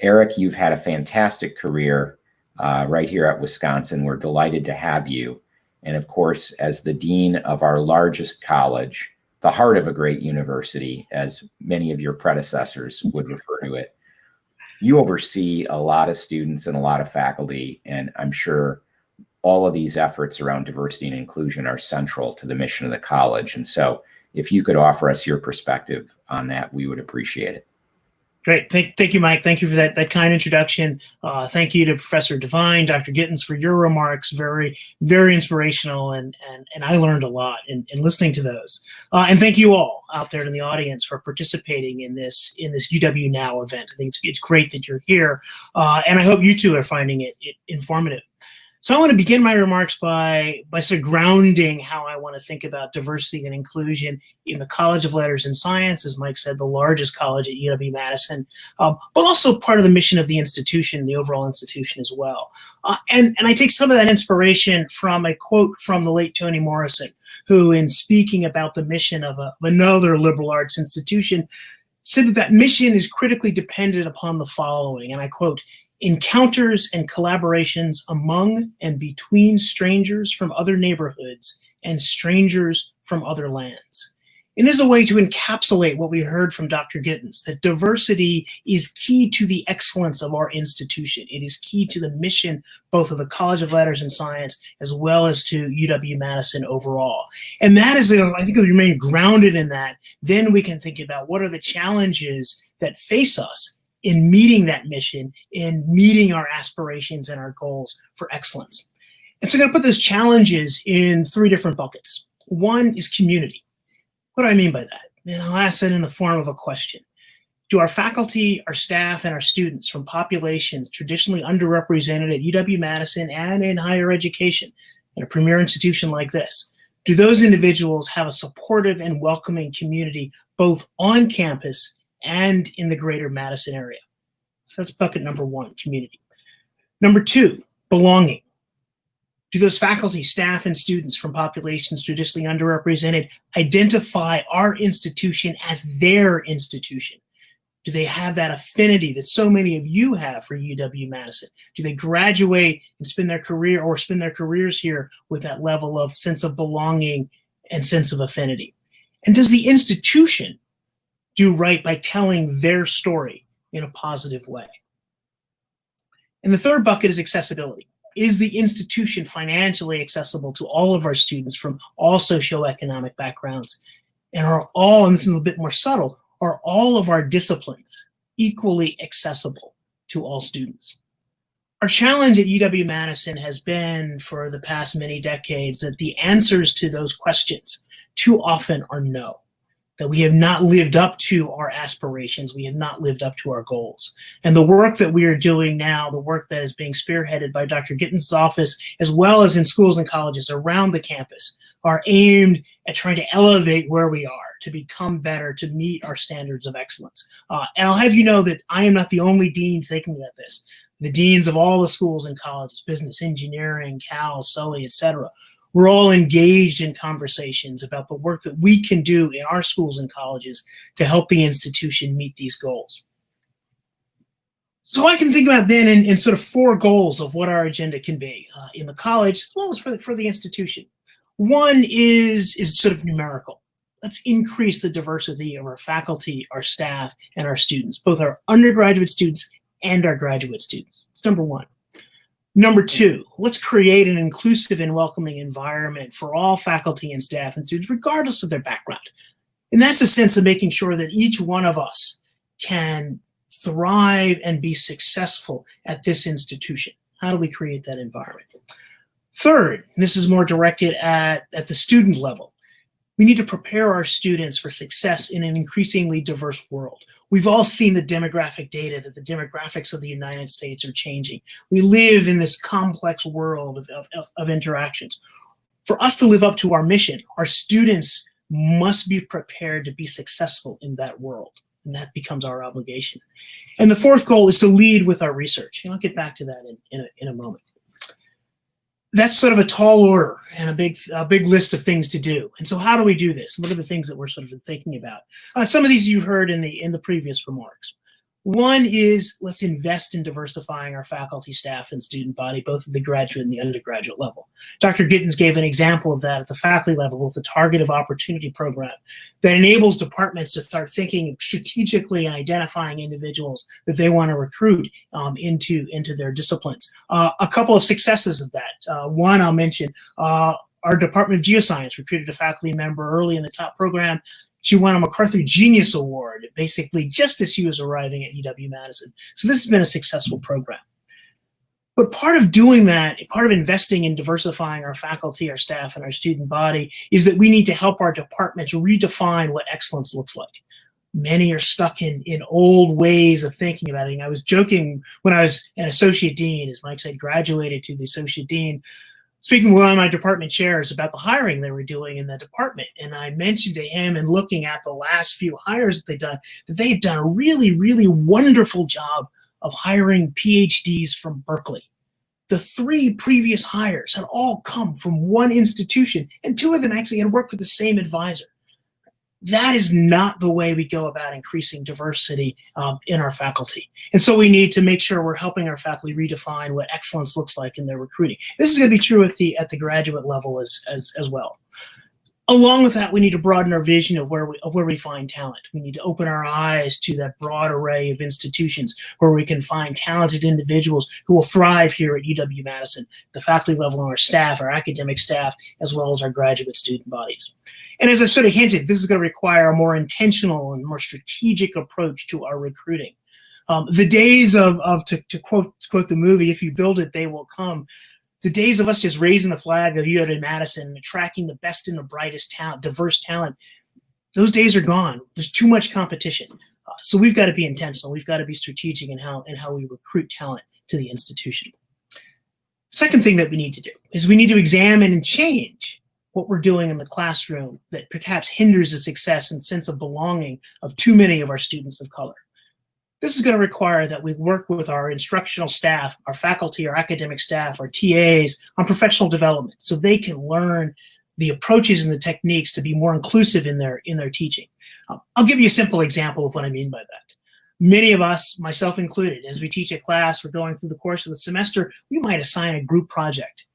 Eric, you've had a fantastic career right here at Wisconsin. We're delighted to have you. And of course, as the dean of our largest college, the heart of a great university, as many of your predecessors would refer to it, you oversee a lot of students and a lot of faculty, and I'm sure all of these efforts around diversity and inclusion are central to the mission of the college. And so if you could offer us your perspective on that, we would appreciate it. Great. Thank you, Mike. Thank you for that kind introduction. Thank you to Professor Devine, Dr. Gittens, for your remarks. Very, very inspirational, and I learned a lot in listening to those. And thank you all out there in the audience for participating in this UW Now event. I think it's great that you're here, and I hope you too are finding it informative. So I want to begin my remarks by sort of grounding how I want to think about diversity and inclusion in the College of Letters and Science, as Mike said, the largest college at UW-Madison, but also part of the mission of the institution, the overall institution as well. And I take some of that inspiration from a quote from the late Toni Morrison, who, in speaking about the mission of another liberal arts institution, said that mission is critically dependent upon the following, and I quote, "Encounters and collaborations among and between strangers from other neighborhoods and strangers from other lands." And this is a way to encapsulate what we heard from Dr. Gittens, that diversity is key to the excellence of our institution. It is key to the mission, both of the College of Letters and Science, as well as to UW-Madison overall. And that is, I think, if we remain grounded in that, then we can think about what are the challenges that face us in meeting that mission, in meeting our aspirations and our goals for excellence. And so I'm going to put those challenges in 3 different buckets. One is community. What do I mean by that? And I'll ask that in the form of a question. Do our faculty, our staff, and our students from populations traditionally underrepresented at UW-Madison and in higher education, in a premier institution like this, do those individuals have a supportive and welcoming community both on campus and in the greater Madison area? So that's bucket number 1, community. Number 2, belonging. Do those faculty, staff, and students from populations traditionally underrepresented identify our institution as their institution? Do they have that affinity that so many of you have for UW-Madison? Do they graduate and spend their careers here with that level of sense of belonging and sense of affinity? And does the institution do right by telling their story in a positive way? And the third bucket is accessibility. Is the institution financially accessible to all of our students from all socioeconomic backgrounds? And are all, and this is a bit more subtle, are all of our disciplines equally accessible to all students? Our challenge at UW-Madison has been for the past many decades that the answers to those questions too often are no, that we have not lived up to our aspirations, we have not lived up to our goals. And the work that we are doing now, the work that is being spearheaded by Dr. Gittens' office, as well as in schools and colleges around the campus, are aimed at trying to elevate where we are, to become better, to meet our standards of excellence. And I'll have you know that I am not the only dean thinking about this. The deans of all the schools and colleges, business, engineering, Cal, Sully, etc., we're all engaged in conversations about the work that we can do in our schools and colleges to help the institution meet these goals. So I can think about then in sort of 4 goals of what our agenda can be in the college as well as for the institution. One is sort of numerical. Let's increase the diversity of our faculty, our staff, and our students, both our undergraduate students and our graduate students. It's number 1. Number 2, let's create an inclusive and welcoming environment for all faculty and staff and students, regardless of their background. And that's a sense of making sure that each one of us can thrive and be successful at this institution. How do we create that environment? Third, and this is more directed at the student level, we need to prepare our students for success in an increasingly diverse world. We've all seen the demographic data that the demographics of the United States are changing. We live in this complex world of interactions. For us to live up to our mission, our students must be prepared to be successful in that world, and that becomes our obligation. And the 4th goal is to lead with our research, and I'll get back to that in a moment. That's sort of a tall order and a big list of things to do. And so how do we do this? What are the things that we're sort of thinking about? Some of these you've heard in the previous remarks. One is let's invest in diversifying our faculty, staff, and student body, both at the graduate and the undergraduate level. Dr. Gittens gave an example of that at the faculty level with the Target of Opportunity program that enables departments to start thinking strategically and identifying individuals that they want to recruit into their disciplines. A couple of successes of that. One I'll mention, our Department of Geoscience recruited a faculty member early in the top program. She won a MacArthur Genius Award, basically just as she was arriving at UW-Madison. So this has been a successful program. But part of doing that, part of investing in diversifying our faculty, our staff, and our student body is that we need to help our departments redefine what excellence looks like. Many are stuck in old ways of thinking about it. And I was joking when I was an associate dean, as Mike said, graduated to the associate dean, speaking with one of my department chairs about the hiring they were doing in the department. And I mentioned to him, and looking at the last few hires that they had done a really, really wonderful job of hiring PhDs from Berkeley. The 3 previous hires had all come from one institution, and 2 of them actually had worked with the same advisor. That is not the way we go about increasing diversity in our faculty. And so we need to make sure we're helping our faculty redefine what excellence looks like in their recruiting. This is going to be true at the graduate level as well. Along with that, we need to broaden our vision of where we find talent. We need to open our eyes to that broad array of institutions where we can find talented individuals who will thrive here at UW-Madison, the faculty level, and our staff, our academic staff, as well as our graduate student bodies. And as I sort of hinted, this is going to require a more intentional and more strategic approach to our recruiting. The days of to quote the movie, "If you build it, they will come." The days of us just raising the flag of UW Madison and attracting the best and the brightest talent, diverse talent, those days are gone. There's too much competition. So we've got to be intentional. We've got to be strategic in how we recruit talent to the institution. Second thing that we need to do is we need to examine and change what we're doing in the classroom that perhaps hinders the success and sense of belonging of too many of our students of color. This is going to require that we work with our instructional staff, our faculty, our academic staff, our TAs on professional development so they can learn the approaches and the techniques to be more inclusive in their teaching. I'll give you a simple example of what I mean by that. Many of us, myself included, as we teach a class, we're going through the course of the semester, we might assign a group project.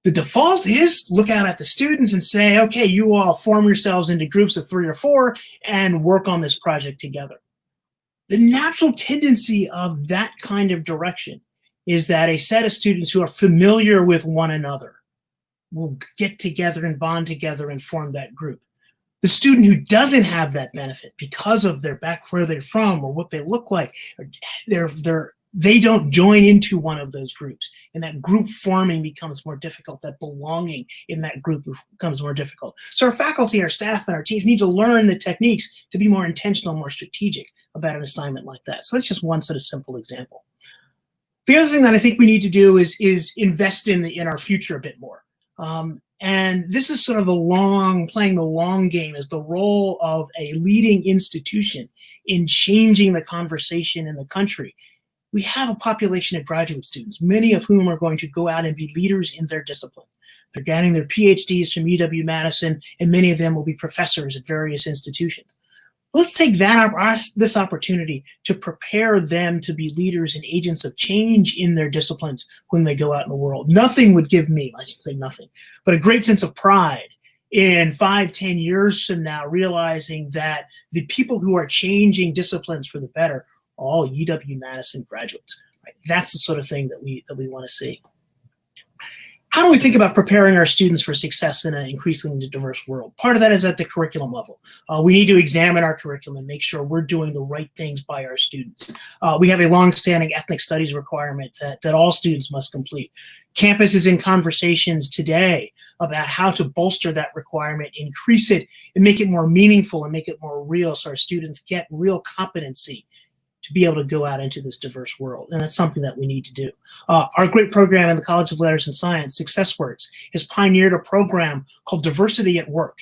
The default is look out at the students and say, okay, you all form yourselves into groups of 3 or 4 and work on this project together. The natural tendency of that kind of direction is that a set of students who are familiar with one another will get together and bond together and form that group. The student who doesn't have that benefit because of their where they're from or what they look like, they don't join into one of those groups, and that group forming becomes more difficult. That belonging in that group becomes more difficult. So our faculty, our staff, and our teams need to learn the techniques to be more intentional, more strategic about an assignment like that. So that's just one sort of simple example. The other thing that I think we need to do is invest in our future a bit more. And this is sort of playing the long game as the role of a leading institution in changing the conversation in the country. We have a population of graduate students, many of whom are going to go out and be leaders in their discipline. They're getting their PhDs from UW Madison, and many of them will be professors at various institutions. Let's take this opportunity to prepare them to be leaders and agents of change in their disciplines when they go out in the world. Nothing would give me, I should say nothing, but a great sense of pride in 5-10 years from now, realizing that the people who are changing disciplines for the better are all UW Madison graduates. Right? That's the sort of thing that we want to see. How do we think about preparing our students for success in an increasingly diverse world? Part of that is at the curriculum level. We need to examine our curriculum and make sure we're doing the right things by our students. We have a long-standing ethnic studies requirement that all students must complete. Campus is in conversations today about how to bolster that requirement, increase it, and make it more meaningful and make it more real so our students get real competency to be able to go out into this diverse world. And that's something that we need to do. Our great program in the College of Letters and Science, SuccessWorks, has pioneered a program called Diversity at Work.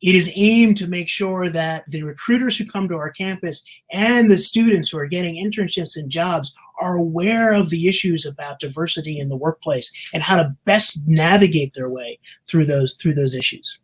It is aimed to make sure that the recruiters who come to our campus and the students who are getting internships and jobs are aware of the issues about diversity in the workplace and how to best navigate their way through those issues.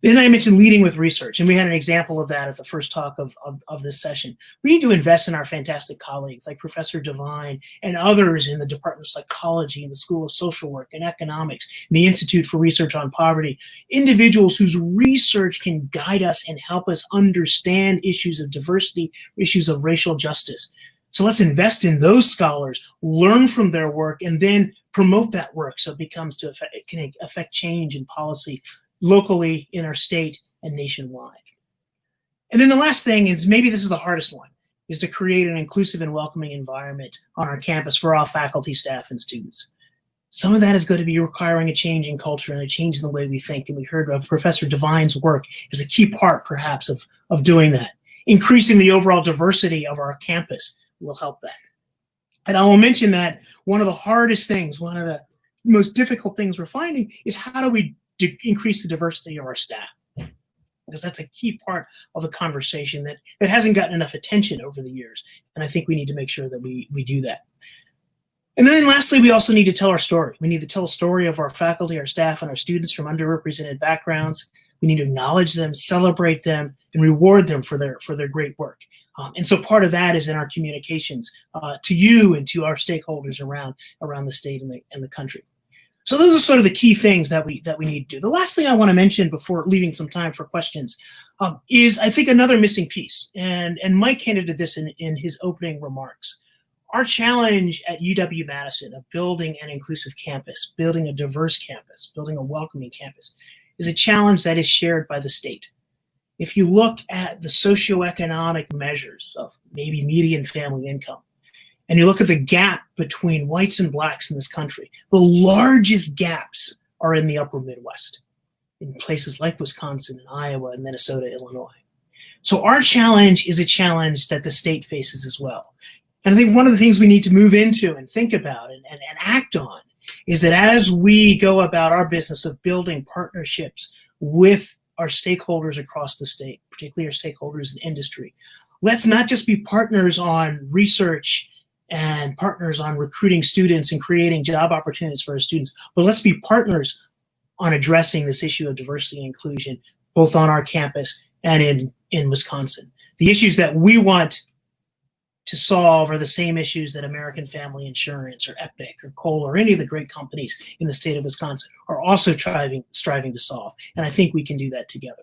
Then I mentioned leading with research, and we had an example of that at the first talk of this session. We need to invest in our fantastic colleagues like Professor Devine and others in the Department of Psychology, in the School of Social Work and Economics, and the Institute for Research on Poverty, individuals whose research can guide us and help us understand issues of diversity, issues of racial justice. So let's invest in those scholars, learn from their work, and then promote that work so it can affect change in policy locally, in our state, and nationwide. And then the last thing is, maybe this is the hardest one, is to create an inclusive and welcoming environment on our campus for all faculty, staff, and students. Some of that is going to be requiring a change in culture and a change in the way we think. And we heard of Professor Devine's work as a key part, perhaps, of doing that. Increasing the overall diversity of our campus will help that. And I will mention that one of the hardest things, one of the most difficult things we're finding is how do we increase the diversity of our staff, because that's a key part of the conversation that hasn't gotten enough attention over the years. And I think we need to make sure that we do that. And then lastly, we also need to tell our story. We need to tell a story of our faculty, our staff, and our students from underrepresented backgrounds. We need to acknowledge them, celebrate them, and reward them for their great work. And so part of that is in our communications to you and to our stakeholders around the state and the country. So those are sort of the key things that we need to do. The last thing I want to mention before leaving some time for questions is, I think, another missing piece. And Mike hinted at this in his opening remarks. Our challenge at UW Madison of building an inclusive campus, building a diverse campus, building a welcoming campus, is a challenge that is shared by the state. if you look at the socioeconomic measures of maybe median family income, and you look at the gap between whites and blacks in this country, the largest gaps are in the upper Midwest, in places like Wisconsin and Iowa and Minnesota, Illinois. So our challenge is a challenge that the state faces as well. And I think one of the things we need to move into and think about and act on is that as we go about our business of building partnerships with our stakeholders across the state, particularly our stakeholders in industry, let's not just be partners on research and partners on recruiting students and creating job opportunities for our students, but let's be partners on addressing this issue of diversity and inclusion, both on our campus and in Wisconsin. The issues that we want to solve are the same issues that American Family Insurance or Epic or Cole or any of the great companies in the state of Wisconsin are also striving to solve. And I think we can do that together.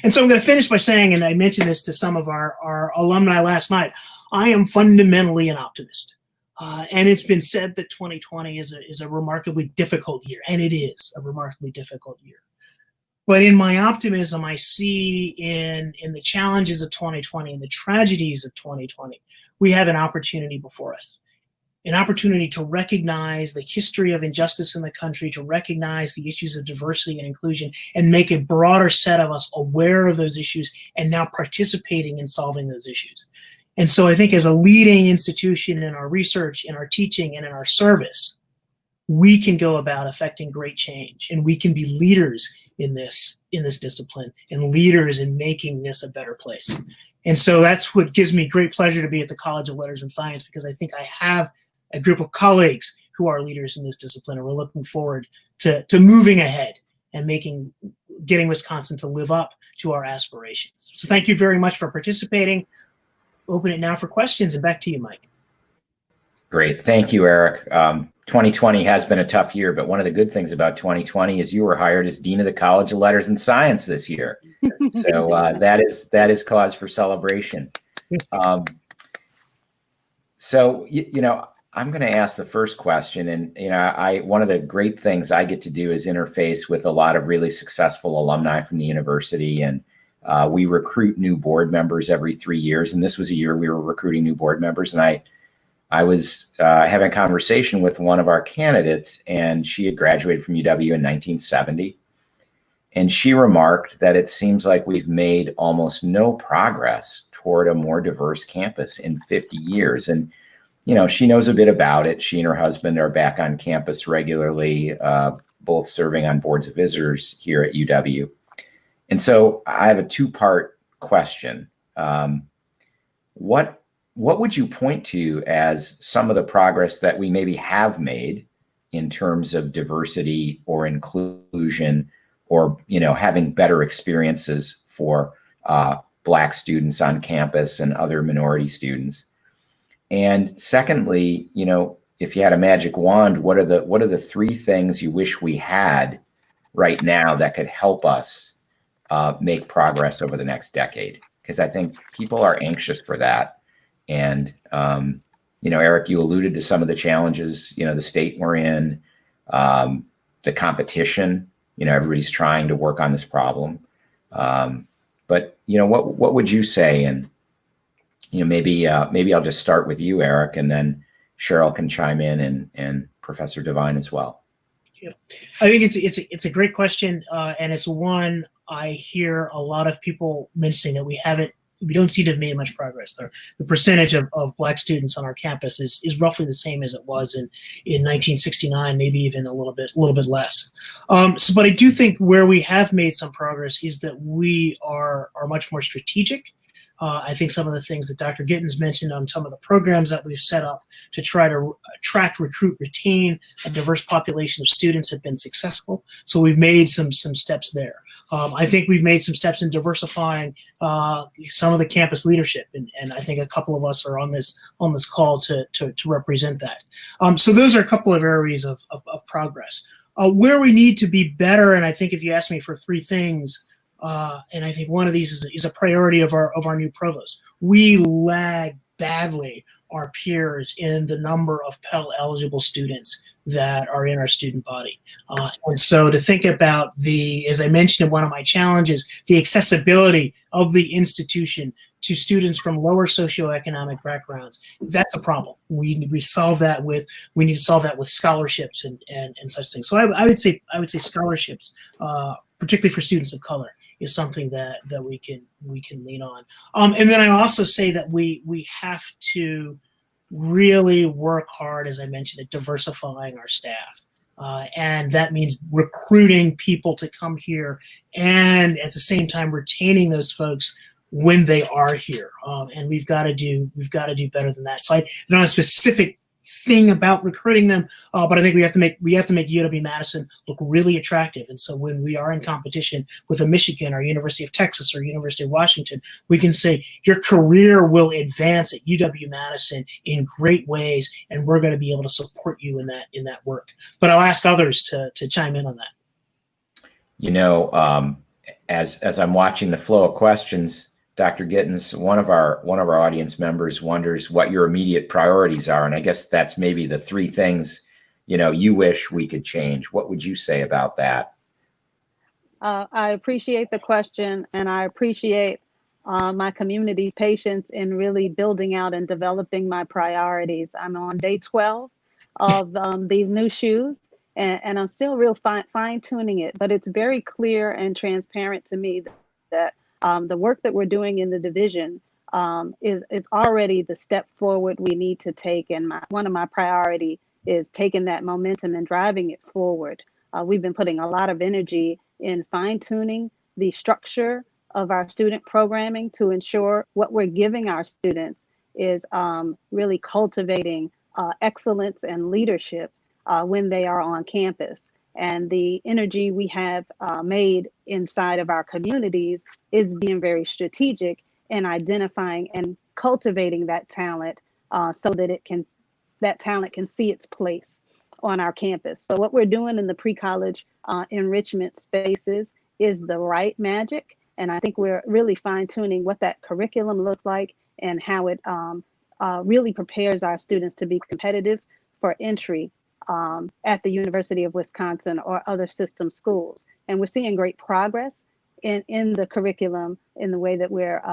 And so I'm going to finish by saying, and I mentioned this to some of our alumni last night, I am fundamentally an optimist. And it's been said that 2020 is a remarkably difficult year, and it is a remarkably difficult year. But in my optimism, I see in the challenges of 2020 and the tragedies of 2020, we have an opportunity before us, an opportunity to recognize the history of injustice in the country, to recognize the issues of diversity and inclusion, and make a broader set of us aware of those issues and now participating in solving those issues. And so I think as a leading institution in our research, in our teaching, and in our service, we can go about affecting great change, and we can be leaders in this discipline and leaders in making this a better place. And so that's what gives me great pleasure to be at the College of Letters and Science, because I think I have a group of colleagues who are leaders in this discipline, and we're looking forward to moving ahead and getting Wisconsin to live up to our aspirations. So thank you very much for participating. Open it now for questions, and back to you, Mike. Great. Thank you, Eric. 2020 has been a tough year, but one of the good things about 2020 is you were hired as Dean of the College of Letters and Science this year. So that is cause for celebration. So, I'm going to ask the first question. And, one of the great things I get to do is interface with a lot of really successful alumni from the university. And we recruit new board members every 3 years. And this was a year we were recruiting new board members. And I was having a conversation with one of our candidates, and she had graduated from UW in 1970. And she remarked that it seems like we've made almost no progress toward a more diverse campus in 50 years. And, she knows a bit about it. She and her husband are back on campus regularly, both serving on boards of visitors here at UW. And so I have a two-part question. What would you point to as some of the progress that we maybe have made in terms of diversity or inclusion, or, having better experiences for Black students on campus and other minority students? And secondly, if you had a magic wand, what are the three things you wish we had right now that could help us make progress over the next decade? Because I think people are anxious for that. And, Eric, you alluded to some of the challenges, the state we're in, the competition, everybody's trying to work on this problem. But, what would you say? And, maybe I'll just start with you, Eric, and then Cheryl can chime in, and Professor Devine as well. Yeah. I think it's a great question. And it's one I hear a lot of people mentioning that we don't seem to have made much progress. The percentage of Black students on our campus is roughly the same as it was in 1969, maybe even a little bit less. But I do think where we have made some progress is that we are much more strategic. I think some of the things that Dr. Gittens mentioned on some of the programs that we've set up to try to attract, recruit, retain a diverse population of students have been successful. So we've made some steps there. I think we've made some steps in diversifying some of the campus leadership, and I think a couple of us are on this call to represent that. So those are a couple of areas of progress. Where we need to be better, and I think if you ask me for three things, and I think one of these is a priority of our new provost. We lag badly our peers in the number of Pell eligible students that are in our student body. And so to think about as I mentioned in one of my challenges, the accessibility of the institution to students from lower socioeconomic backgrounds, that's a problem. We need to solve that with scholarships and such things. So I would say scholarships, particularly for students of color, is something that we can lean on. And then I also say that we have to really work hard, as I mentioned, at diversifying our staff. And that means recruiting people to come here and at the same time retaining those folks when they are here. And we've got to do better than that. So I don't have a specific thing about recruiting them, but I think we have to make UW Madison look really attractive. And so when we are in competition with a Michigan or University of Texas or University of Washington, we can say your career will advance at UW Madison in great ways, and we're going to be able to support you in that work. But I'll ask others to chime in on that. You know, as I'm watching the flow of questions, Dr. Gittens, one of our audience members wonders what your immediate priorities are, and I guess that's maybe the three things, you know, you wish we could change. What would you say about that? I appreciate the question, and I appreciate my community's patience in really building out and developing my priorities. I'm on day 12 of these new shoes, and I'm still real fine-tuning it, but it's very clear and transparent to me that the work that we're doing in the division is already the step forward we need to take. And one of my priority is taking that momentum and driving it forward. We've been putting a lot of energy in fine-tuning the structure of our student programming to ensure what we're giving our students is really cultivating excellence and leadership when they are on campus. And the energy we have made inside of our communities is being very strategic in identifying and cultivating that talent so that that talent can see its place on our campus. So what we're doing in the pre-college enrichment spaces is the right magic. And I think we're really fine-tuning what that curriculum looks like and how it really prepares our students to be competitive for entry at the University of Wisconsin or other system schools. And we're seeing great progress in the curriculum in the way that we're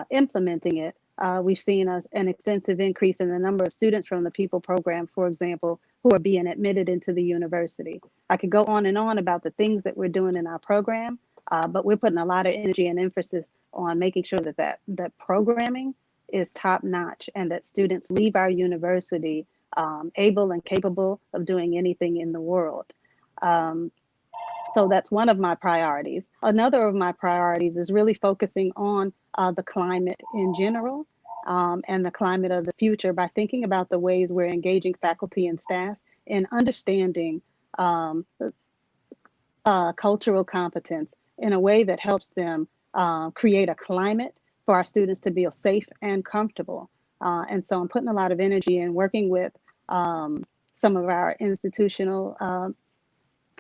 implementing it. We've seen an extensive increase in the number of students from the People program, for example, who are being admitted into the university. I could go on and on about the things that we're doing in our program, but we're putting a lot of energy and emphasis on making sure that programming is top notch and that students leave our university able and capable of doing anything in the world. So that's one of my priorities. Another of my priorities is really focusing on the climate in general and the climate of the future by thinking about the ways we're engaging faculty and staff in understanding cultural competence in a way that helps them create a climate for our students to feel safe and comfortable. And so I'm putting a lot of energy in working with some of our institutional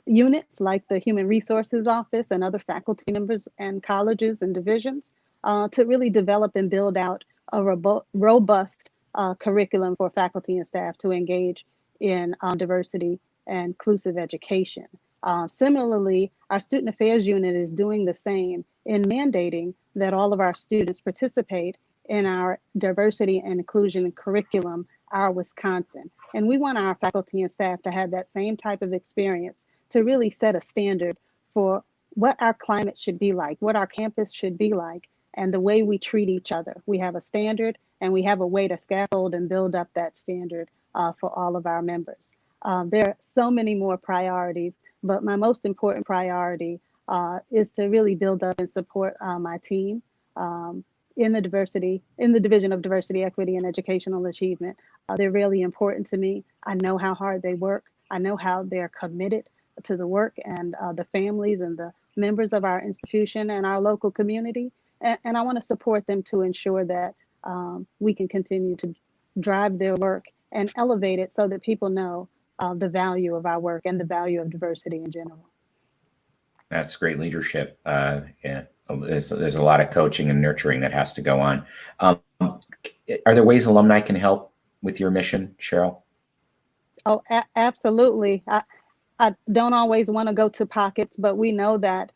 units like the Human Resources Office and other faculty members and colleges and divisions to really develop and build out a robust curriculum for faculty and staff to engage in diversity and inclusive education. Similarly, our Student Affairs Unit is doing the same in mandating that all of our students participate in our diversity and inclusion curriculum, our Wisconsin. And we want our faculty and staff to have that same type of experience to really set a standard for what our climate should be like, what our campus should be like, and the way we treat each other. We have a standard and we have a way to scaffold and build up that standard for all of our members. There are so many more priorities, but my most important priority is to really build up and support my team in the Division of Diversity, Equity, and Educational Achievement. They're really important to me. I know how hard they work. I know how they're committed to the work and the families and the members of our institution and our local community. And I want to support them to ensure that we can continue to drive their work and elevate it so that people know the value of our work and the value of diversity in general. That's great leadership. Yeah, there's a lot of coaching and nurturing that has to go on. Are there ways alumni can help with your mission, Cheryl? Oh, absolutely. I don't always want to go to pockets, but we know that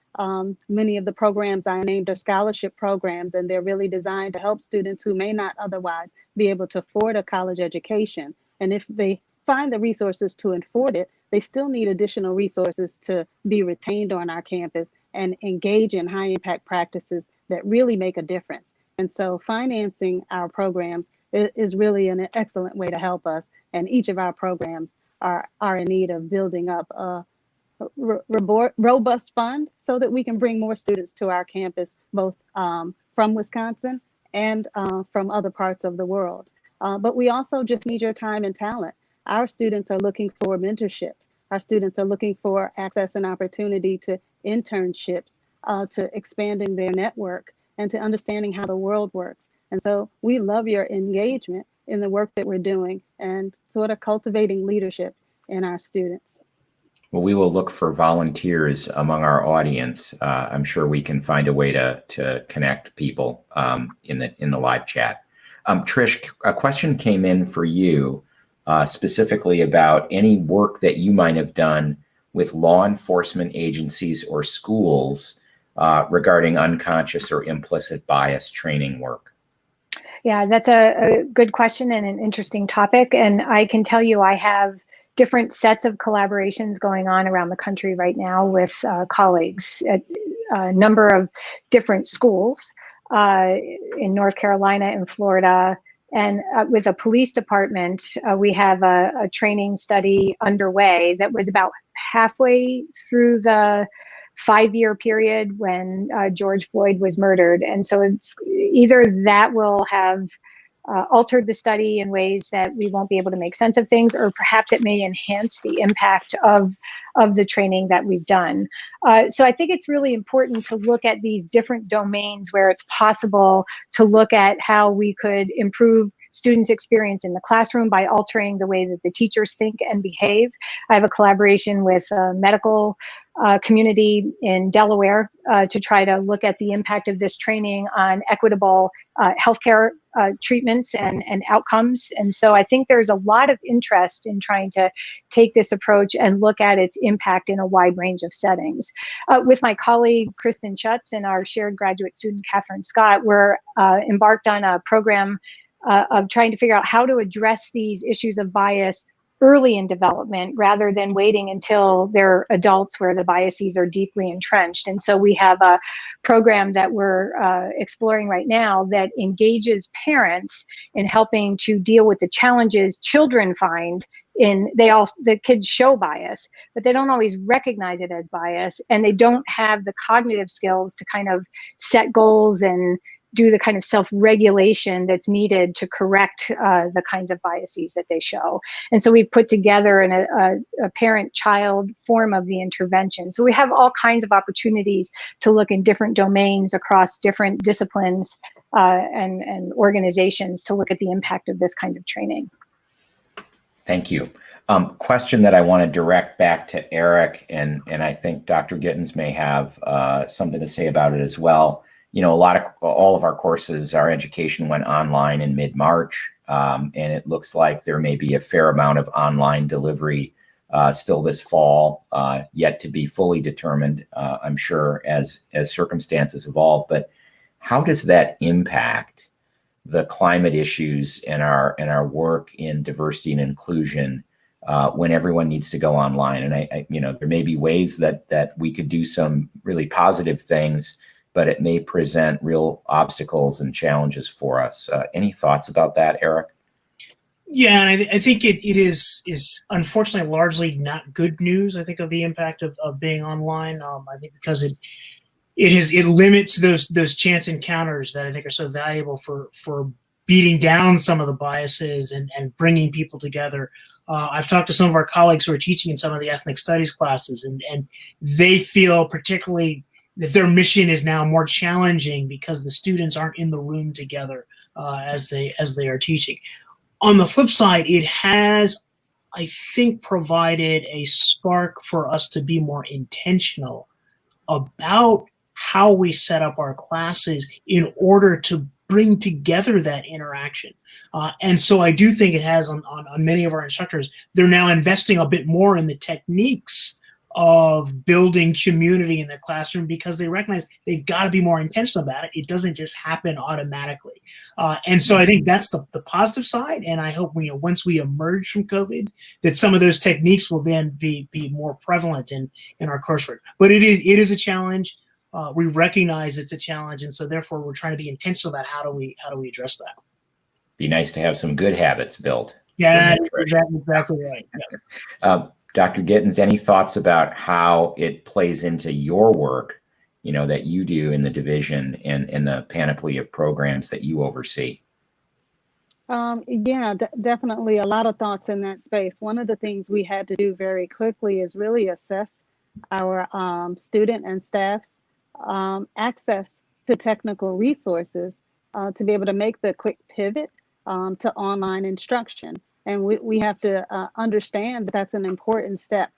many of the programs I named are scholarship programs, and they're really designed to help students who may not otherwise be able to afford a college education. And if they find the resources to afford it, they still need additional resources to be retained on our campus and engage in high impact practices that really make a difference. And so financing our programs is really an excellent way to help us. And each of our programs are in need of building up a robust fund so that we can bring more students to our campus, both from Wisconsin and from other parts of the world. But we also just need your time and talent. Our students are looking for mentorship. Our students are looking for access and opportunity to internships, to expanding their network, and to understanding how the world works. And so we love your engagement in the work that we're doing and sort of cultivating leadership in our students. Well, we will look for volunteers among our audience. I'm sure we can find a way to connect people in the live chat. Trish, a question came in for you specifically about any work that you might have done with law enforcement agencies or schools regarding unconscious or implicit bias training work. Yeah, that's a good question and an interesting topic. And I can tell you I have different sets of collaborations going on around the country right now with colleagues at a number of different schools in North Carolina and Florida. And with a police department, we have a training study underway that was about halfway through the 5-year period when George Floyd was murdered. And so it's either that will have altered the study in ways that we won't be able to make sense of things, or perhaps it may enhance the impact of the training that we've done. So I think it's really important to look at these different domains where it's possible to look at how we could improve students' experience in the classroom by altering the way that the teachers think and behave. I have a collaboration with a medical community in Delaware to try to look at the impact of this training on equitable healthcare treatments and outcomes. And so I think there's a lot of interest in trying to take this approach and look at its impact in a wide range of settings. With my colleague, Kristen Schutz, and our shared graduate student, Catherine Scott, we're embarked on a program of trying to figure out how to address these issues of bias early in development rather than waiting until they're adults where the biases are deeply entrenched. And so we have a program that we're exploring right now that engages parents in helping to deal with the challenges children find the kids show bias, but they don't always recognize it as bias, and they don't have the cognitive skills to kind of set goals and do the kind of self-regulation that's needed to correct the kinds of biases that they show. And so we've put together a parent-child form of the intervention. So we have all kinds of opportunities to look in different domains across different disciplines and organizations to look at the impact of this kind of training. Thank you. Question that I want to direct back to Eric, and I think Dr. Gittens may have something to say about it as well. You know, all of our courses, our education went online in mid-March, and it looks like there may be a fair amount of online delivery still this fall, yet to be fully determined, I'm sure, as circumstances evolve. But how does that impact the climate issues and our work in diversity and inclusion when everyone needs to go online? And I there may be ways that we could do some really positive things, but it may present real obstacles and challenges for us. Any thoughts about that, Eric? Yeah, and I think it is unfortunately largely not good news. I think of the impact of being online. I think because it limits those chance encounters that I think are so valuable for beating down some of the biases and bringing people together. I've talked to some of our colleagues who are teaching in some of the ethnic studies classes, and they feel particularly that their mission is now more challenging because the students aren't in the room together as they are teaching. On the flip side, it has, I think, provided a spark for us to be more intentional about how we set up our classes in order to bring together that interaction. And so I do think it has on many of our instructors, they're now investing a bit more in the techniques of building community in the classroom because they recognize they've got to be more intentional about it. It doesn't just happen automatically. And so I think that's the positive side. And I hope once we emerge from COVID, that some of those techniques will then be more prevalent in our coursework. But it is a challenge. We recognize it's a challenge. And so therefore we're trying to be intentional about how do we address that. Be nice to have some good habits built. Yeah, exactly right. Yeah. Dr. Gittens, any thoughts about how it plays into your work, that you do in the division and in the panoply of programs that you oversee? Yeah, definitely a lot of thoughts in that space. One of the things we had to do very quickly is really assess our student and staff's access to technical resources to be able to make the quick pivot to online instruction. And we have to understand that that's an important step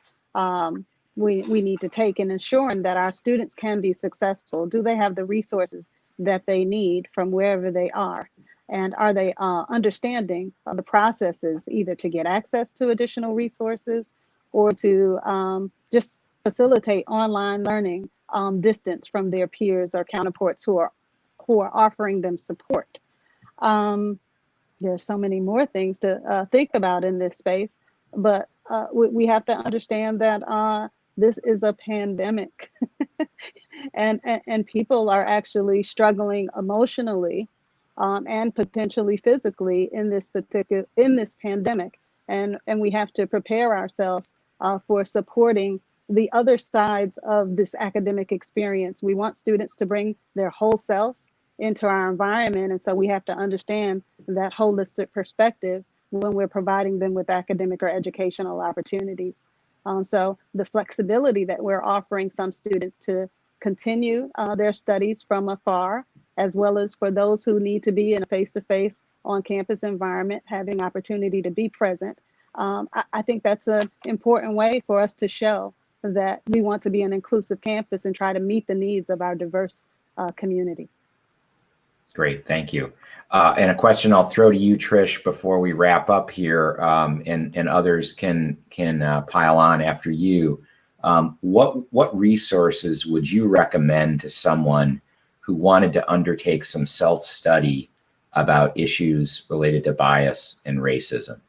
we need to take in ensuring that our students can be successful. Do they have the resources that they need from wherever they are? And are they understanding the processes either to get access to additional resources or to just facilitate online learning distance from their peers or counterparts who are offering them support? There's so many more things to think about in this space, but we have to understand that this is a pandemic and people are actually struggling emotionally and potentially physically in this pandemic. And we have to prepare ourselves for supporting the other sides of this academic experience. We want students to bring their whole selves into our environment. And so we have to understand that holistic perspective when we're providing them with academic or educational opportunities. So the flexibility that we're offering some students to continue their studies from afar, as well as for those who need to be in a face-to-face on-campus environment, having opportunity to be present. I think that's an important way for us to show that we want to be an inclusive campus and try to meet the needs of our diverse community. Great, thank you. And a question I'll throw to you, Trish, before we wrap up here, and others can pile on after you. What resources would you recommend to someone who wanted to undertake some self-study about issues related to bias and racism?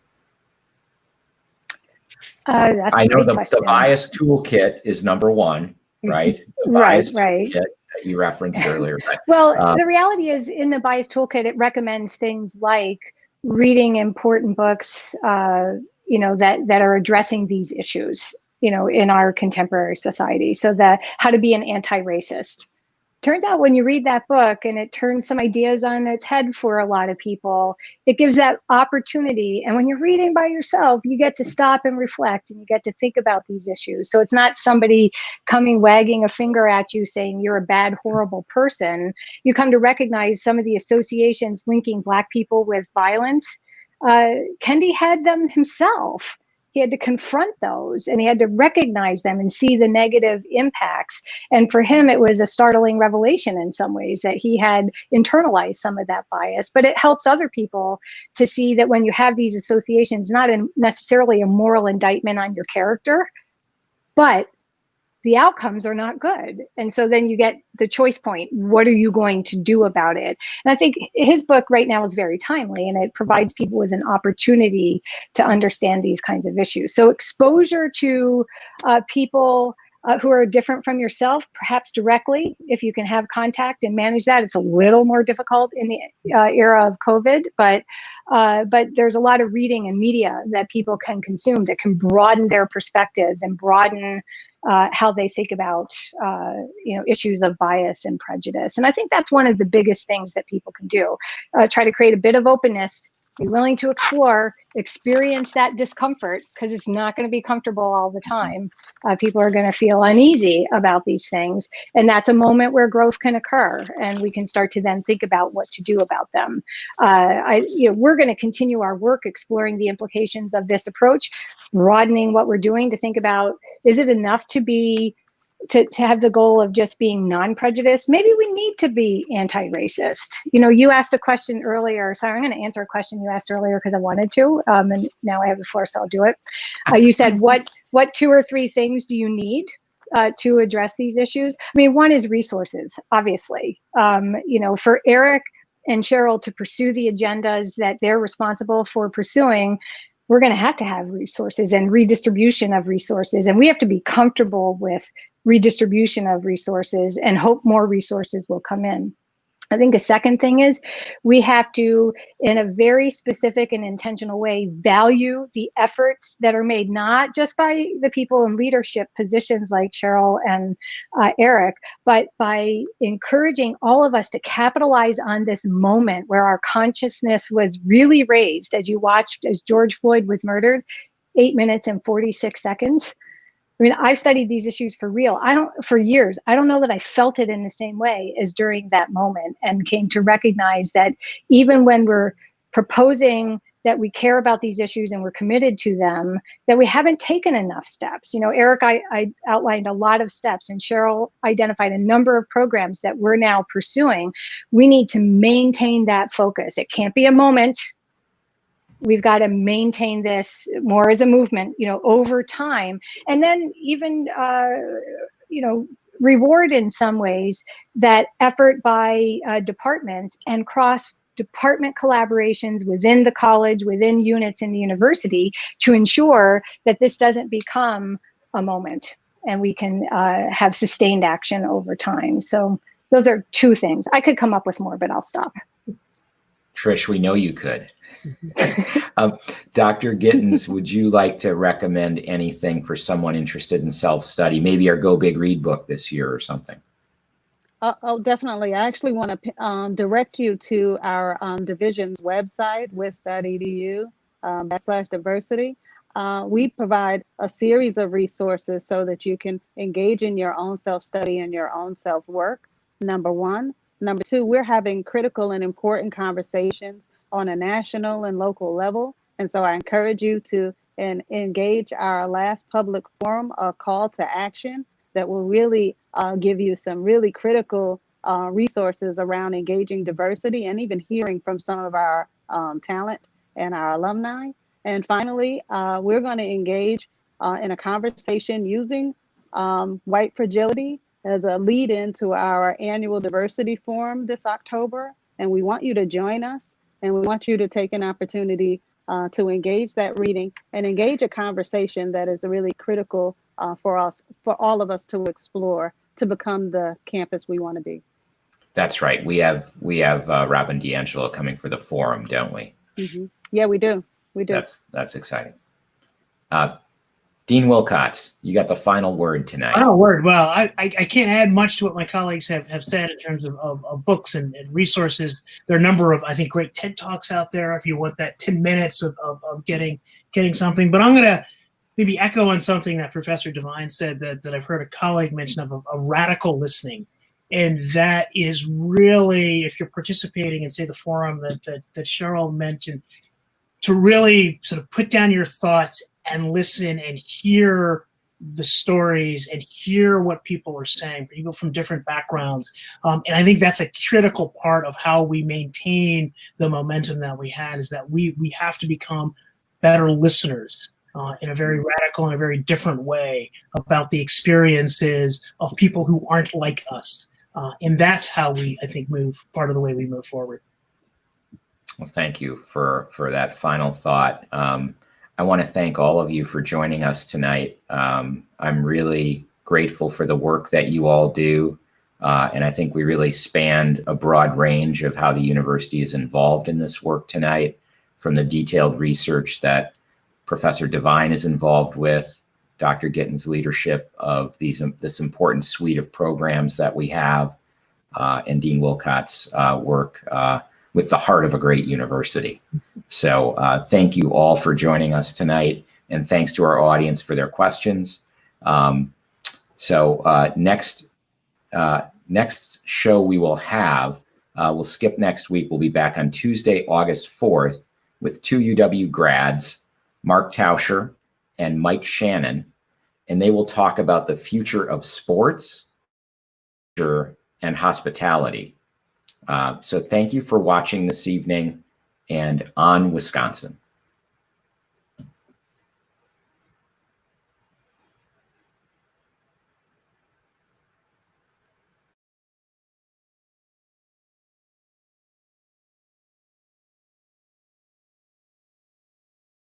I know the bias toolkit is number one, right? The bias toolkit that you referenced earlier. Well, the reality is in the bias toolkit, it recommends things like reading important books, that are addressing these issues, in our contemporary society. So that how to be an anti-racist. Turns out when you read that book and it turns some ideas on its head for a lot of people, it gives that opportunity. And when you're reading by yourself, you get to stop and reflect and you get to think about these issues. So it's not somebody coming wagging a finger at you saying you're a bad, horrible person. You come to recognize some of the associations linking Black people with violence. Kendi had them himself. He had to confront those and he had to recognize them and see the negative impacts. And for him, it was a startling revelation in some ways that he had internalized some of that bias. But it helps other people to see that when you have these associations, not necessarily a moral indictment on your character, but the outcomes are not good. And so then you get the choice point. What are you going to do about it? And I think his book right now is very timely and it provides people with an opportunity to understand these kinds of issues. So exposure to people who are different from yourself, perhaps directly, if you can have contact and manage that. It's a little more difficult in the era of COVID, but there's a lot of reading and media that people can consume that can broaden their perspectives and broaden how they think about issues of bias and prejudice. And I think that's one of the biggest things that people can do. Try to create a bit of openness, be willing to explore, experience that discomfort, because it's not going to be comfortable all the time. People are going to feel uneasy about these things. And that's a moment where growth can occur and we can start to then think about what to do about them. We're going to continue our work exploring the implications of this approach, broadening what we're doing to think about, is it enough to be to have the goal of just being non-prejudiced. Maybe we need to be anti-racist. You know, you asked a question earlier. Sorry, I'm going to answer a question you asked earlier because I wanted to, and now I have the floor, so I'll do it. You said, what 2 or 3 things do you need to address these issues? I mean, one is resources, obviously. You know, for Eric and Cheryl to pursue the agendas that they're responsible for pursuing, we're going to have resources and redistribution of resources. And we have to be comfortable with redistribution of resources and hope more resources will come in. I think a second thing is we have to, in a very specific and intentional way, value the efforts that are made, not just by the people in leadership positions like Cheryl and Eric, but by encouraging all of us to capitalize on this moment where our consciousness was really raised as you watched as George Floyd was murdered, 8 minutes and 46 seconds. I mean, I've studied these issues for years. I don't know that I felt it in the same way as during that moment, and came to recognize that even when we're proposing that we care about these issues and we're committed to them, that we haven't taken enough steps. You know, Eric, I outlined a lot of steps, and Cheryl identified a number of programs that we're now pursuing. We need to maintain that focus. It can't be a moment. We've got to maintain this more as a movement, you know, over time. And then even, you know, reward in some ways that effort by departments and cross-department collaborations within the college, within units in the university, to ensure that this doesn't become a moment and we can have sustained action over time. So those are 2 things. I could come up with more, but I'll stop. Trish, we know you could. Dr. Gittens, would you like to recommend anything for someone interested in self-study? Maybe our Go Big Read book this year or something. Oh, definitely. I actually want to direct you to our division's website, wis.edu/diversity. We provide a series of resources so that you can engage in your own self-study and your own self-work, number 1. Number 2, we're having critical and important conversations on a national and local level. And so I encourage you to engage our last public forum, a call to action that will really give you some really critical resources around engaging diversity and even hearing from some of our talent and our alumni. And finally, we're going to engage in a conversation using white fragility as a lead into our annual diversity forum this October. And we want you to join us, and we want you to take an opportunity to engage that reading and engage a conversation that is really critical for all of us to explore to become the campus we want to be. That's right. We have Robin DiAngelo coming for the forum, don't we? Mm-hmm. Yeah, we do. We do. That's exciting. Dean Wilcots, you got the final word tonight. Final word. Well, I can't add much to what my colleagues have said in terms of books and resources. There are a number of, I think, great TED Talks out there if you want that 10 minutes of getting something. But I'm going to maybe echo on something that Professor Devine said that I've heard a colleague mention of radical listening. And that is really, if you're participating in, say, the forum that Cheryl mentioned, to really sort of put down your thoughts and listen and hear the stories and hear what people are saying, people from different backgrounds. And I think that's a critical part of how we maintain the momentum that we had, is that we have to become better listeners in a very radical and a very different way about the experiences of people who aren't like us. And that's how we, I think, part of the way we move forward. Well, thank you for that final thought. I want to thank all of you for joining us tonight. I'm really grateful for the work that you all do. And I think we really spanned a broad range of how the university is involved in this work tonight, from the detailed research that Professor Devine is involved with, Dr. Gittens' leadership of this important suite of programs that we have, and Dean Wilcots' work with the heart of a great university. So thank you all for joining us tonight, and thanks to our audience for their questions. Next show we will have, we'll skip next week. We'll be back on Tuesday, August 4th with 2 UW grads, Mark Tauscher and Mike Shannon. and they will talk about the future of sports and hospitality. So thank you for watching this evening, and on Wisconsin.